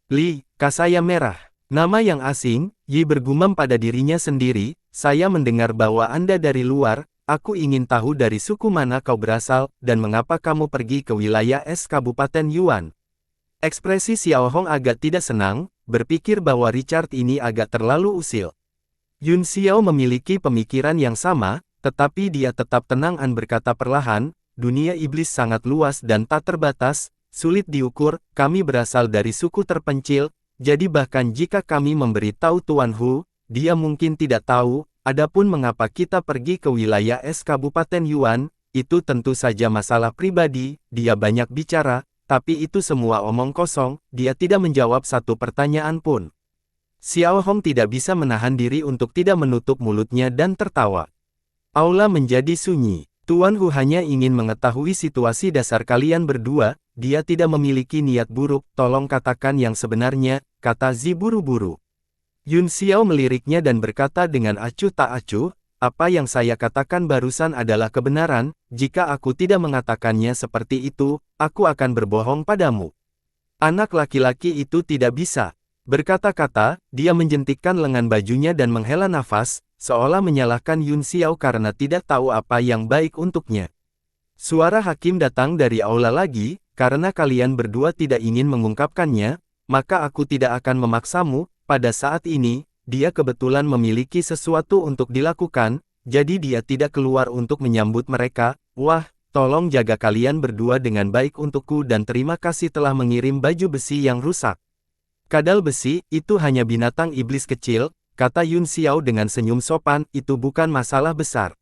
Li, saya Merah. Nama yang asing. Yi bergumam pada dirinya sendiri, saya mendengar bahwa Anda dari luar, aku ingin tahu dari suku mana kau berasal, dan mengapa kamu pergi ke wilayah es Kabupaten Yuan. Ekspresi Xiao Hong agak tidak senang, berpikir bahwa Richard ini agak terlalu usil. Yun Xiao memiliki pemikiran yang sama, tetapi dia tetap tenang dan berkata perlahan, dunia iblis sangat luas dan tak terbatas, sulit diukur, kami berasal dari suku terpencil, jadi bahkan jika kami memberitahu Tuan Hu, dia mungkin tidak tahu. Adapun mengapa kita pergi ke wilayah es Kabupaten Yuan, itu tentu saja masalah pribadi. Dia banyak bicara, tapi itu semua omong kosong. Dia tidak menjawab satu pertanyaan pun. Xiao Hong tidak bisa menahan diri untuk tidak menutup mulutnya dan tertawa. Aula menjadi sunyi. Tuan Hu hanya ingin mengetahui situasi dasar kalian berdua. Dia tidak memiliki niat buruk. Tolong katakan yang sebenarnya, kata Zi buru-buru. Yun Xiao meliriknya dan berkata dengan acuh tak acuh, apa yang saya katakan barusan adalah kebenaran. Jika aku tidak mengatakannya seperti itu, aku akan berbohong padamu. Anak laki-laki itu tidak bisa. Berkata-kata, dia menjentikkan lengan bajunya dan menghela nafas, seolah menyalahkan Yun Xiao karena tidak tahu apa yang baik untuknya. Suara hakim datang dari aula lagi, karena kalian berdua tidak ingin mengungkapkannya, maka aku tidak akan memaksamu. Pada saat ini, dia kebetulan memiliki sesuatu untuk dilakukan, jadi dia tidak keluar untuk menyambut mereka. Wah, tolong jaga kalian berdua dengan baik untukku dan terima kasih telah mengirim baju besi yang rusak. Kadal besi, itu hanya binatang iblis kecil, kata Yun Xiao dengan senyum sopan, itu bukan masalah besar.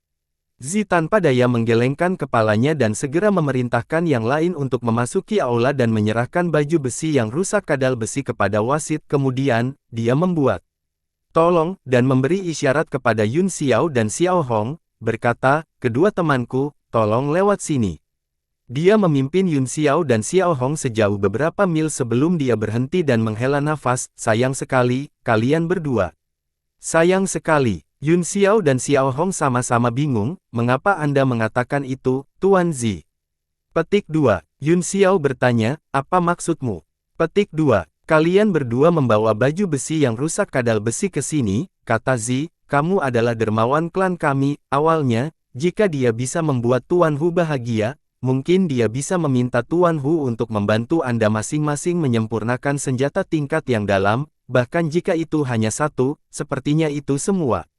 Zi tanpa daya menggelengkan kepalanya dan segera memerintahkan yang lain untuk memasuki aula dan menyerahkan baju besi yang rusak kadal besi kepada wasit. Kemudian, dia membuat tolong dan memberi isyarat kepada Yun Xiao dan Xiao Hong, berkata, kedua temanku, tolong lewat sini. Dia memimpin Yun Xiao dan Xiao Hong sejauh beberapa mil sebelum dia berhenti dan menghela nafas. Sayang sekali, kalian berdua. Sayang sekali. Yun Xiao dan Xiao Hong sama-sama bingung, mengapa Anda mengatakan itu, Tuan Zi? Petik 2. Yun Xiao bertanya, apa maksudmu? Petik 2. Kalian berdua membawa baju besi yang rusak kadal besi ke sini, kata Zi, kamu adalah dermawan klan kami. Awalnya, jika dia bisa membuat Tuan Hu bahagia, mungkin dia bisa meminta Tuan Hu untuk membantu Anda masing-masing menyempurnakan senjata tingkat yang dalam, bahkan jika itu hanya satu, sepertinya itu semua.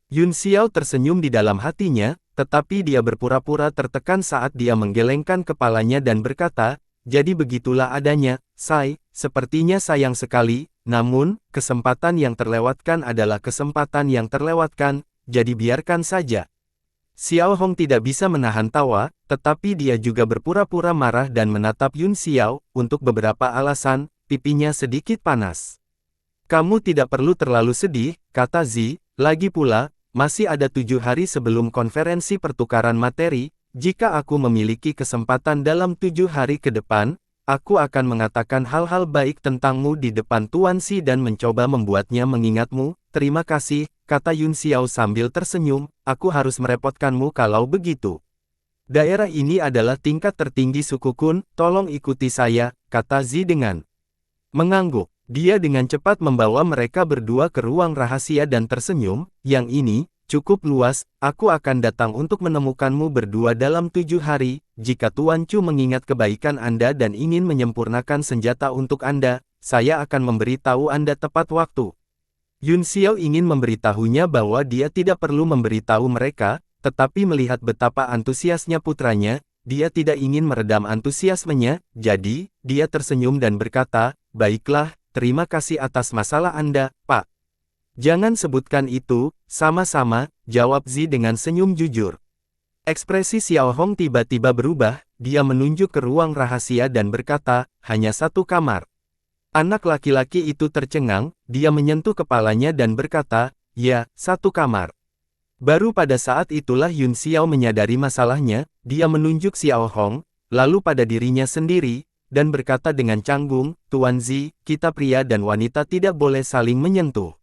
Yun Xiao tersenyum di dalam hatinya, tetapi dia berpura-pura tertekan saat dia menggelengkan kepalanya dan berkata, jadi begitulah adanya, Sai, sepertinya sayang sekali, namun, kesempatan yang terlewatkan adalah kesempatan yang terlewatkan, jadi biarkan saja. Xiao Hong tidak bisa menahan tawa, tetapi dia juga berpura-pura marah dan menatap Yun Xiao, untuk beberapa alasan, pipinya sedikit panas. Kamu tidak perlu terlalu sedih, kata Zi, lagi pula, masih ada 7 hari sebelum konferensi pertukaran materi, jika aku memiliki kesempatan dalam 7 hari ke depan, aku akan mengatakan hal-hal baik tentangmu di depan Tuan Xi dan mencoba membuatnya mengingatmu. Terima kasih, kata Yun Xiao sambil tersenyum, aku harus merepotkanmu kalau begitu. Daerah ini adalah tingkat tertinggi suku Kun, tolong ikuti saya, kata Zi dengan mengangguk. Dia dengan cepat membawa mereka berdua ke ruang rahasia dan tersenyum, yang ini, cukup luas, aku akan datang untuk menemukanmu berdua dalam 7 hari, jika Tuan Chu mengingat kebaikan Anda dan ingin menyempurnakan senjata untuk Anda, saya akan memberitahu Anda tepat waktu. Yun Xiao ingin memberitahunya bahwa dia tidak perlu memberitahu mereka, tetapi melihat betapa antusiasnya putranya, dia tidak ingin meredam antusiasmenya, jadi, dia tersenyum dan berkata, baiklah, terima kasih atas masalah Anda, Pak. Jangan sebutkan itu, sama-sama, jawab Zi dengan senyum jujur. Ekspresi Xiao Hong tiba-tiba berubah, dia menunjuk ke ruang rahasia dan berkata, hanya satu kamar. Anak laki-laki itu tercengang, dia menyentuh kepalanya dan berkata, ya, satu kamar. Baru pada saat itulah Yun Xiao menyadari masalahnya, dia menunjuk Xiao Hong, lalu pada dirinya sendiri, dan berkata dengan canggung, Tuan Zi, kita pria dan wanita tidak boleh saling menyentuh.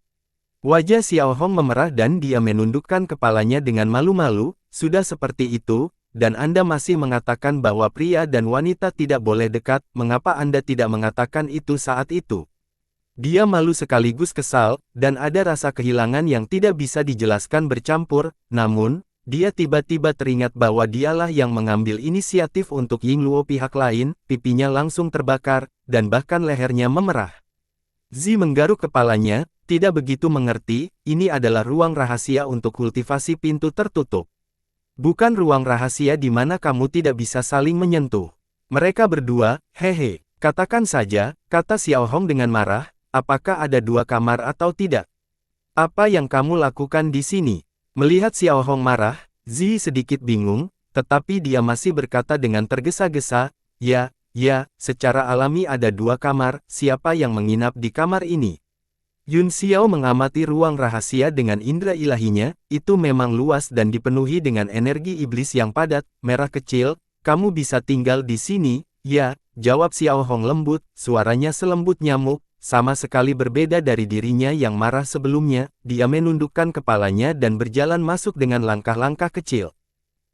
Wajah Xiao Hong memerah dan dia menundukkan kepalanya dengan malu-malu, sudah seperti itu, dan Anda masih mengatakan bahwa pria dan wanita tidak boleh dekat, mengapa Anda tidak mengatakan itu saat itu? Dia malu sekaligus kesal, dan ada rasa kehilangan yang tidak bisa dijelaskan bercampur, namun, dia tiba-tiba teringat bahwa dialah yang mengambil inisiatif untuk Yingluo pihak lain, pipinya langsung terbakar, dan bahkan lehernya memerah. Zi menggaruk kepalanya, tidak begitu mengerti, ini adalah ruang rahasia untuk kultivasi pintu tertutup. Bukan ruang rahasia di mana kamu tidak bisa saling menyentuh. Mereka berdua, hehe, katakan saja, kata Xiao Hong dengan marah, apakah ada 2 kamar atau tidak? Apa yang kamu lakukan di sini? Melihat Xiao Hong marah, Zi sedikit bingung, tetapi dia masih berkata dengan tergesa-gesa, ya, secara alami ada 2 kamar, siapa yang menginap di kamar ini? Yun Xiao mengamati ruang rahasia dengan indera ilahinya, itu memang luas dan dipenuhi dengan energi iblis yang padat, merah kecil, kamu bisa tinggal di sini, ya, jawab Xiao Hong lembut, suaranya selembut nyamuk. Sama sekali berbeda dari dirinya yang marah sebelumnya, dia menundukkan kepalanya dan berjalan masuk dengan langkah-langkah kecil.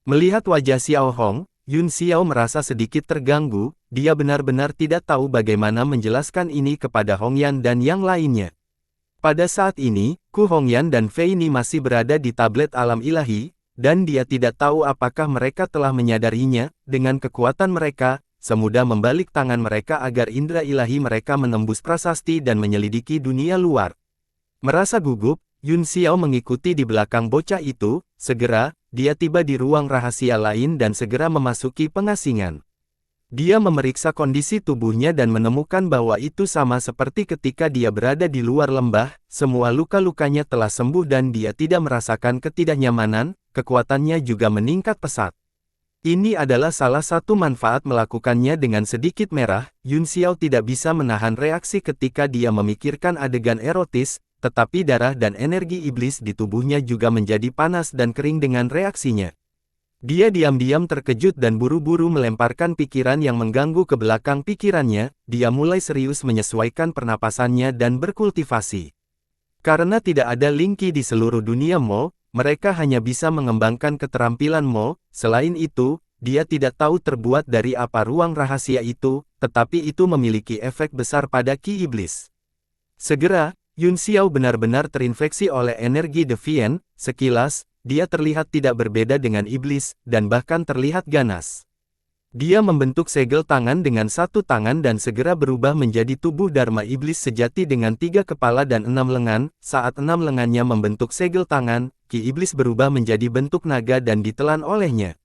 Melihat wajah Xiao Hong, Yun Xiao merasa sedikit terganggu, dia benar-benar tidak tahu bagaimana menjelaskan ini kepada Hongyan dan yang lainnya. Pada saat ini, Ku Hongyan dan Fei Ni masih berada di tablet alam ilahi, dan dia tidak tahu apakah mereka telah menyadarinya, dengan kekuatan mereka, semudah membalik tangan mereka agar indera ilahi mereka menembus prasasti dan menyelidiki dunia luar. Merasa gugup, Yun Xiao mengikuti di belakang bocah itu. Segera, dia tiba di ruang rahasia lain dan segera memasuki pengasingan. Dia memeriksa kondisi tubuhnya dan menemukan bahwa itu sama seperti ketika dia berada di luar lembah, semua luka-lukanya telah sembuh dan dia tidak merasakan ketidaknyamanan, kekuatannya juga meningkat pesat. Ini adalah salah satu manfaat melakukannya dengan sedikit merah. Yun Xiao tidak bisa menahan reaksi ketika dia memikirkan adegan erotis, tetapi darah dan energi iblis di tubuhnya juga menjadi panas dan kering dengan reaksinya. Dia diam-diam terkejut dan buru-buru melemparkan pikiran yang mengganggu ke belakang pikirannya. Dia mulai serius menyesuaikan pernapasannya dan berkultivasi. Karena tidak ada Lingqi di seluruh dunia Mo, mereka hanya bisa mengembangkan keterampilan Mo. Selain itu, dia tidak tahu terbuat dari apa ruang rahasia itu, tetapi itu memiliki efek besar pada Ki Iblis. Segera, Yun Xiao benar-benar terinfeksi oleh energi Deviant. Sekilas, dia terlihat tidak berbeda dengan iblis, dan bahkan terlihat ganas. Dia membentuk segel tangan dengan satu tangan dan segera berubah menjadi tubuh Dharma Iblis sejati dengan 3 kepala dan 6 lengan. Saat 6 lengannya membentuk segel tangan, Ki Iblis berubah menjadi bentuk naga dan ditelan olehnya.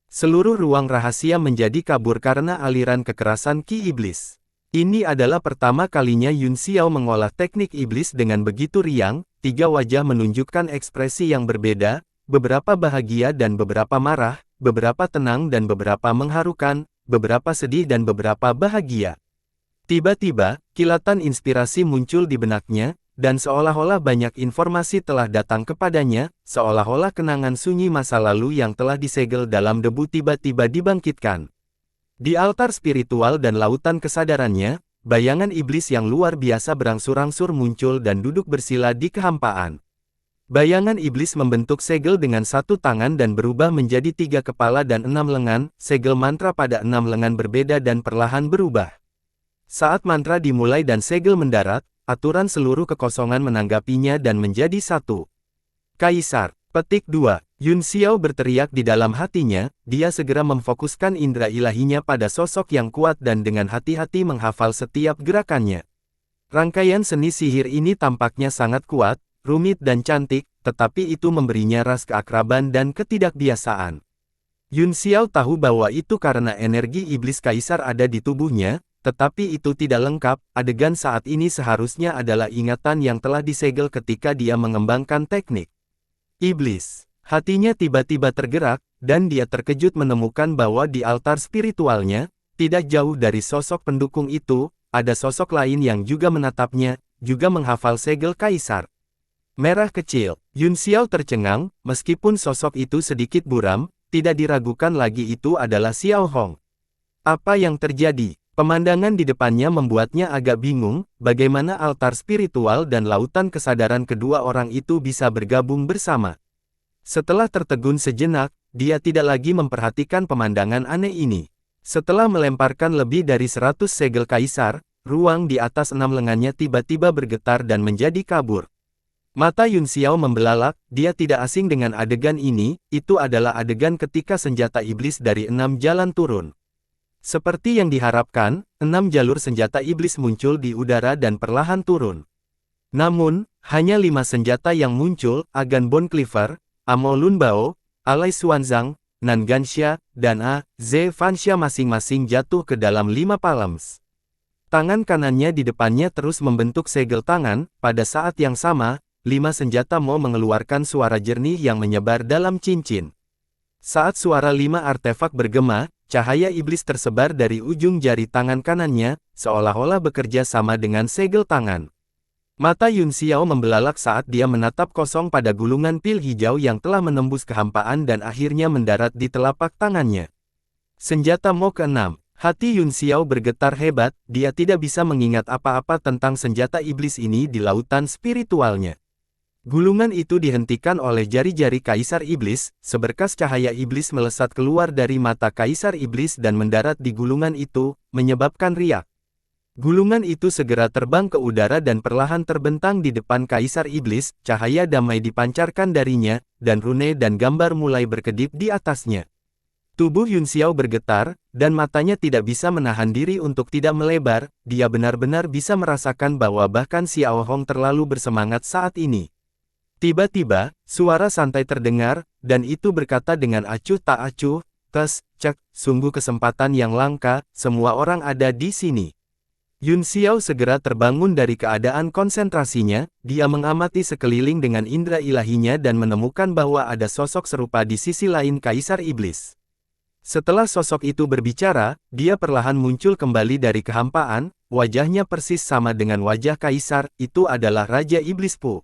Seluruh ruang rahasia menjadi kabur karena aliran kekerasan Ki Iblis. Ini adalah pertama kalinya Yun Xiao mengolah teknik iblis dengan begitu riang. 3 wajah menunjukkan ekspresi yang berbeda, beberapa bahagia dan beberapa marah, beberapa tenang dan beberapa mengharukan, beberapa sedih dan beberapa bahagia. Tiba-tiba, kilatan inspirasi muncul di benaknya, dan seolah-olah banyak informasi telah datang kepadanya, seolah-olah kenangan sunyi masa lalu yang telah disegel dalam debu tiba-tiba dibangkitkan. Di altar spiritual dan lautan kesadarannya, bayangan iblis yang luar biasa berangsur-angsur muncul dan duduk bersila di kehampaan. Bayangan iblis membentuk segel dengan satu tangan dan berubah menjadi 3 kepala dan 6 lengan. Segel mantra pada 6 lengan berbeda dan perlahan berubah. Saat mantra dimulai dan segel mendarat, aturan seluruh kekosongan menanggapinya dan menjadi satu. Kaisar. Petik 2. Yun Xiao berteriak di dalam hatinya. Dia segera memfokuskan indera ilahinya pada sosok yang kuat dan dengan hati-hati menghafal setiap gerakannya. Rangkaian seni sihir ini tampaknya sangat kuat, rumit dan cantik, tetapi itu memberinya ras keakraban dan ketidakbiasaan. Yun Xiao tahu bahwa itu karena energi iblis kaisar ada di tubuhnya, tetapi itu tidak lengkap. Adegan saat ini seharusnya adalah ingatan yang telah disegel ketika dia mengembangkan teknik iblis. Hatinya tiba-tiba tergerak, dan dia terkejut menemukan bahwa di altar spiritualnya, tidak jauh dari sosok pendukung itu, ada sosok lain yang juga menatapnya, juga menghafal segel kaisar. Merah kecil. Yun Xiao tercengang, meskipun sosok itu sedikit buram, tidak diragukan lagi itu adalah Xiao Hong. Apa yang terjadi? Pemandangan di depannya membuatnya agak bingung, bagaimana altar spiritual dan lautan kesadaran kedua orang itu bisa bergabung bersama. Setelah tertegun sejenak, dia tidak lagi memperhatikan pemandangan aneh ini. Setelah melemparkan lebih dari 100 segel kaisar, ruang di atas 6 lengannya tiba-tiba bergetar dan menjadi kabur. Mata Yun Xiao membelalak, dia tidak asing dengan adegan ini. Itu adalah adegan ketika senjata iblis dari 6 jalan turun. Seperti yang diharapkan, 6 jalur senjata iblis muncul di udara dan perlahan turun. Namun, hanya 5 senjata yang muncul, Agan Bone Cleaver, Amo Lun Bao, Alai Xuanzang, Nan Gansha, dan A. Z. Fansha masing-masing jatuh ke dalam 5 palms. Tangan kanannya di depannya terus membentuk segel tangan. Pada saat yang sama, 5 senjata Mo mengeluarkan suara jernih yang menyebar dalam cincin. Saat suara 5 artefak bergema, cahaya iblis tersebar dari ujung jari tangan kanannya, seolah-olah bekerja sama dengan segel tangan. Mata Yun Xiao membelalak saat dia menatap kosong pada gulungan pil hijau yang telah menembus kehampaan dan akhirnya mendarat di telapak tangannya. Senjata Mo ke-6. Hati Yun Xiao bergetar hebat, dia tidak bisa mengingat apa-apa tentang senjata iblis ini di lautan spiritualnya. Gulungan itu dihentikan oleh jari-jari Kaisar Iblis, seberkas cahaya iblis melesat keluar dari mata Kaisar Iblis dan mendarat di gulungan itu, menyebabkan riak. Gulungan itu segera terbang ke udara dan perlahan terbentang di depan Kaisar Iblis, cahaya damai dipancarkan darinya, dan rune dan gambar mulai berkedip di atasnya. Tubuh Yun Xiao bergetar, dan matanya tidak bisa menahan diri untuk tidak melebar, dia benar-benar bisa merasakan bahwa bahkan Xiao Hong terlalu bersemangat saat ini. Tiba-tiba, suara santai terdengar, dan itu berkata dengan acuh tak acuh, "Tes, cek, sungguh kesempatan yang langka, semua orang ada di sini." Yun Xiao segera terbangun dari keadaan konsentrasinya, dia mengamati sekeliling dengan indera ilahinya dan menemukan bahwa ada sosok serupa di sisi lain Kaisar Iblis. Setelah sosok itu berbicara, dia perlahan muncul kembali dari kehampaan, wajahnya persis sama dengan wajah Kaisar, itu adalah Raja Iblis Pu.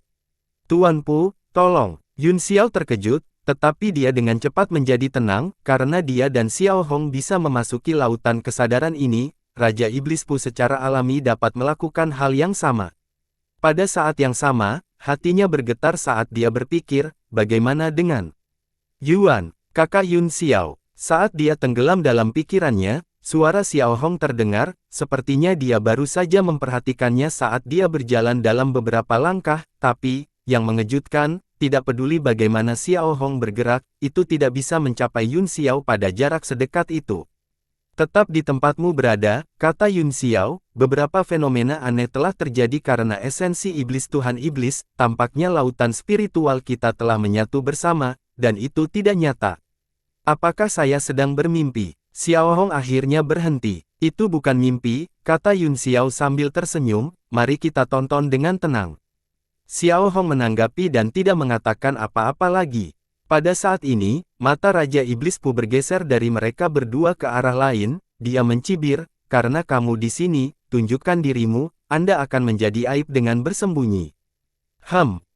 "Tuan Pu, tolong." Yun Xiao terkejut, tetapi dia dengan cepat menjadi tenang, karena dia dan Xiao Hong bisa memasuki lautan kesadaran ini, Raja Iblis Pu secara alami dapat melakukan hal yang sama. Pada saat yang sama, hatinya bergetar saat dia berpikir, bagaimana dengan Yuan, kakak Yun Xiao? Saat dia tenggelam dalam pikirannya, suara Xiao Hong terdengar, sepertinya dia baru saja memperhatikannya saat dia berjalan dalam beberapa langkah, tapi, yang mengejutkan, tidak peduli bagaimana Xiao Hong bergerak, itu tidak bisa mencapai Yun Xiao pada jarak sedekat itu. "Tetap di tempatmu berada," kata Yun Xiao, "beberapa fenomena aneh telah terjadi karena esensi iblis Tuhan Iblis, tampaknya lautan spiritual kita telah menyatu bersama, dan itu tidak nyata. Apakah saya sedang bermimpi?" Xiao Hong akhirnya berhenti. "Itu bukan mimpi," kata Yun Xiao sambil tersenyum, "mari kita tonton dengan tenang." Xiao Hong menanggapi dan tidak mengatakan apa-apa lagi. Pada saat ini, mata Raja Iblis Pu bergeser dari mereka berdua ke arah lain, dia mencibir, "Karena kamu di sini, tunjukkan dirimu, Anda akan menjadi aib dengan bersembunyi."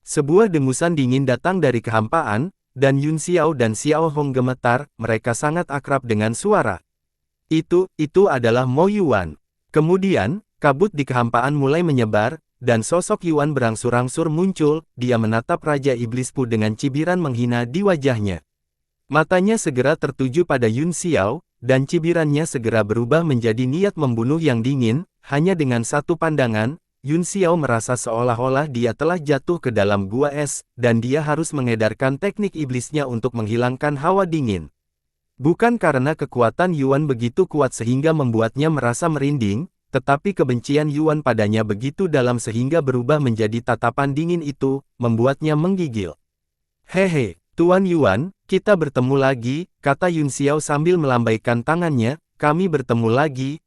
Sebuah dengusan dingin datang dari kehampaan, dan Yun Xiao dan Xiao Hong gemetar, mereka sangat akrab dengan suara. Itu adalah Mo Yuan. Kemudian, kabut di kehampaan mulai menyebar, dan sosok Yuan berangsur-angsur muncul, dia menatap Raja Iblis Pu dengan cibiran menghina di wajahnya. Matanya segera tertuju pada Yun Xiao, dan cibirannya segera berubah menjadi niat membunuh yang dingin, hanya dengan satu pandangan, Yun Xiao merasa seolah-olah dia telah jatuh ke dalam gua es, dan dia harus mengedarkan teknik iblisnya untuk menghilangkan hawa dingin. Bukan karena kekuatan Yuan begitu kuat sehingga membuatnya merasa merinding, tetapi kebencian Yuan padanya begitu dalam sehingga berubah menjadi tatapan dingin itu, membuatnya menggigil. "Hehe, Tuan Yuan, kita bertemu lagi," kata Yun Xiao sambil melambaikan tangannya, "kami bertemu lagi."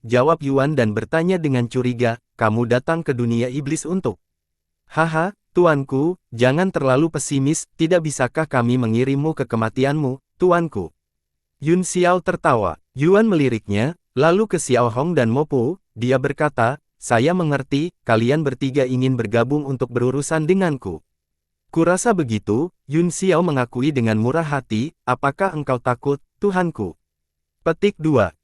Jawab Yuan dan bertanya dengan curiga, "Kamu datang ke dunia iblis untuk?" "Haha, tuanku, jangan terlalu pesimis, tidak bisakah kami mengirimmu ke kematianmu, tuanku?" Yun Xiao tertawa. Yuan meliriknya, lalu ke Xiao Hong dan Mo Pu, dia berkata, "Saya mengerti, kalian bertiga ingin bergabung untuk berurusan denganku." "Kurasa begitu," Yun Xiao mengakui dengan murah hati, "apakah engkau takut, Tuhanku?" Petik 2.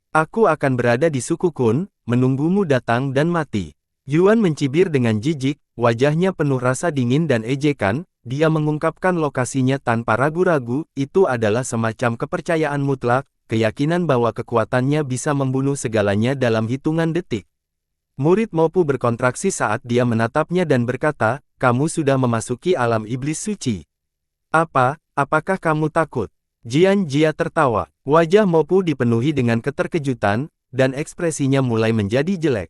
Aku akan berada di suku Kun, menunggumu datang dan mati." Yuan mencibir dengan jijik, wajahnya penuh rasa dingin dan ejekan, dia mengungkapkan lokasinya tanpa ragu-ragu, itu adalah semacam kepercayaan mutlak, keyakinan bahwa kekuatannya bisa membunuh segalanya dalam hitungan detik. Murid Mo Pu berkontraksi saat dia menatapnya dan berkata, "Kamu sudah memasuki alam iblis suci. Apakah kamu takut?" Jian Jia tertawa. Wajah Mo Pu dipenuhi dengan keterkejutan, dan ekspresinya mulai menjadi jelek.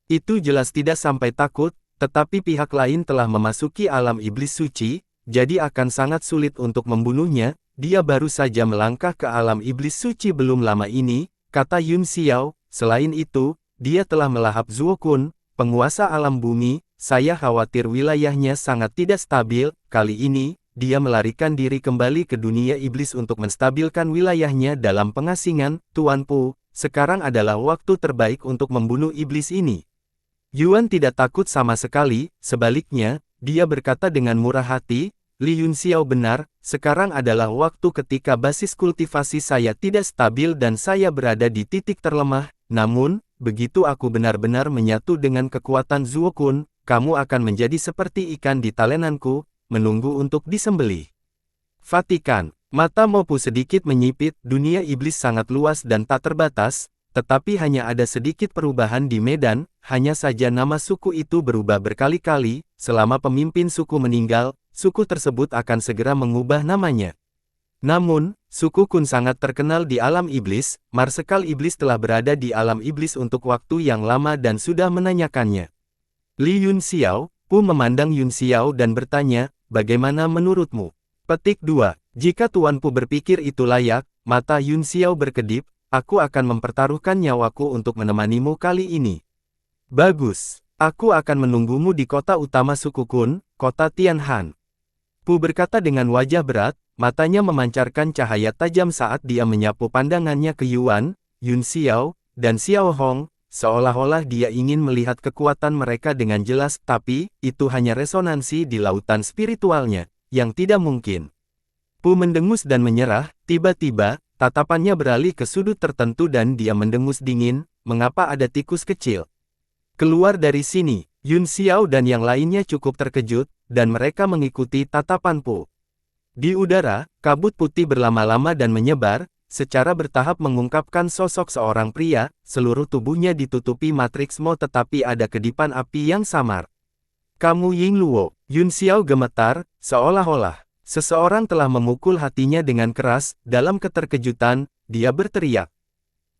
"Itu jelas tidak sampai takut, tetapi pihak lain telah memasuki alam iblis suci, jadi akan sangat sulit untuk membunuhnya, dia baru saja melangkah ke alam iblis suci belum lama ini," kata Yun Xiao, "selain itu, dia telah melahap Zuo Kun, penguasa alam bumi, saya khawatir wilayahnya sangat tidak stabil, kali ini, dia melarikan diri kembali ke dunia iblis untuk menstabilkan wilayahnya dalam pengasingan, Tuan Pu, sekarang adalah waktu terbaik untuk membunuh iblis ini." Yuan tidak takut sama sekali, sebaliknya, dia berkata dengan murah hati, "Li Yun Xiao benar, sekarang adalah waktu ketika basis kultivasi saya tidak stabil dan saya berada di titik terlemah, namun, begitu aku benar-benar menyatu dengan kekuatan Zuo Kun, kamu akan menjadi seperti ikan di talenanku, menunggu untuk disembelih." Fatikan. Mata Mo Pu sedikit menyipit, dunia iblis sangat luas dan tak terbatas, tetapi hanya ada sedikit perubahan di medan, hanya saja nama suku itu berubah berkali-kali, selama pemimpin suku meninggal, suku tersebut akan segera mengubah namanya. Namun, suku Kun sangat terkenal di alam iblis, Marsekal Iblis telah berada di alam iblis untuk waktu yang lama dan sudah menanyakannya. Li Yun Xiao, Pu memandang Yun Xiao dan bertanya, bagaimana menurutmu? Petik 2. Jika Tuan Pu berpikir itu layak, mata Yun Xiao berkedip, aku akan mempertaruhkan nyawaku untuk menemanimu kali ini. Bagus. Aku akan menunggumu di kota utama suku Kun, kota Tianhan. Pu berkata dengan wajah berat, matanya memancarkan cahaya tajam saat dia menyapu pandangannya ke Yuan, Yun Xiao, dan Xiao Hong, seolah-olah dia ingin melihat kekuatan mereka dengan jelas, tapi itu hanya resonansi di lautan spiritualnya, yang tidak mungkin. Pu mendengus dan menyerah, tiba-tiba, tatapannya beralih ke sudut tertentu dan dia mendengus dingin, mengapa ada tikus kecil? Keluar dari sini, Yun Xiao dan yang lainnya cukup terkejut, dan mereka mengikuti tatapan Pu. Di udara, kabut putih berlama-lama dan menyebar, secara bertahap mengungkapkan sosok seorang pria, seluruh tubuhnya ditutupi matriks Mo tetapi ada kedipan api yang samar. Kamu Ying Luo, Yun Xiao gemetar, seolah-olah seseorang telah memukul hatinya dengan keras, dalam keterkejutan, dia berteriak.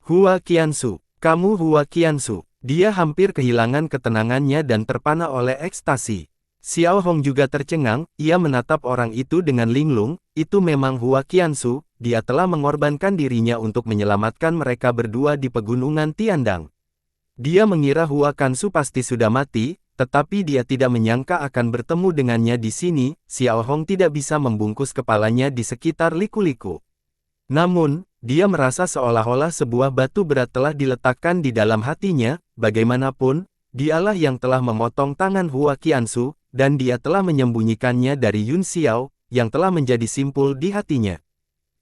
Hua Qiansu, kamu Hua Qiansu. Dia hampir kehilangan ketenangannya dan terpana oleh ekstasi. Xiao Hong juga tercengang, ia menatap orang itu dengan linglung, itu memang Hua Qiansu, dia telah mengorbankan dirinya untuk menyelamatkan mereka berdua di pegunungan Tiandang. Dia mengira Hua Qiansu pasti sudah mati, tetapi dia tidak menyangka akan bertemu dengannya di sini. Xiao Hong tidak bisa membungkus kepalanya di sekitar liku-liku. Namun, dia merasa seolah-olah sebuah batu berat telah diletakkan di dalam hatinya, bagaimanapun, dialah yang telah memotong tangan Hua Qiansu, dan dia telah menyembunyikannya dari Yun Xiao, yang telah menjadi simpul di hatinya.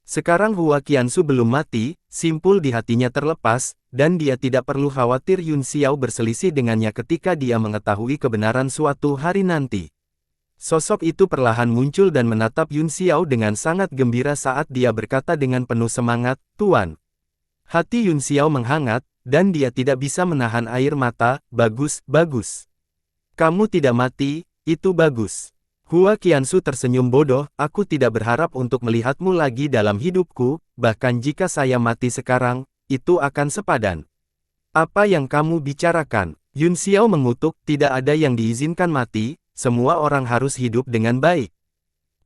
Sekarang Hua Qiansu belum mati, simpul di hatinya terlepas, dan dia tidak perlu khawatir Yun Xiao berselisih dengannya ketika dia mengetahui kebenaran suatu hari nanti. Sosok itu perlahan muncul dan menatap Yun Xiao dengan sangat gembira saat dia berkata dengan penuh semangat, Tuan. Hati Yun Xiao menghangat, dan dia tidak bisa menahan air mata, bagus, bagus. Kamu tidak mati, itu bagus. Hua Qiansu tersenyum bodoh, aku tidak berharap untuk melihatmu lagi dalam hidupku, bahkan jika saya mati sekarang, itu akan sepadan. Apa yang kamu bicarakan? Yun Xiao mengutuk, tidak ada yang diizinkan mati, semua orang harus hidup dengan baik.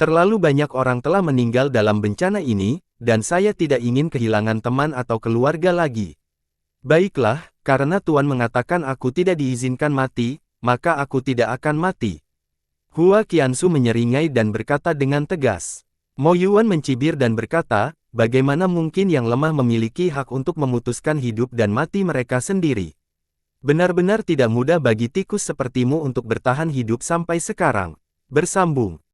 Terlalu banyak orang telah meninggal dalam bencana ini, dan saya tidak ingin kehilangan teman atau keluarga lagi. Baiklah, karena Tuan mengatakan aku tidak diizinkan mati, maka aku tidak akan mati. Hua Qiansu menyeringai dan berkata dengan tegas. Mo Yuan mencibir dan berkata, bagaimana mungkin yang lemah memiliki hak untuk memutuskan hidup dan mati mereka sendiri? Benar-benar tidak mudah bagi tikus sepertimu untuk bertahan hidup sampai sekarang. Bersambung.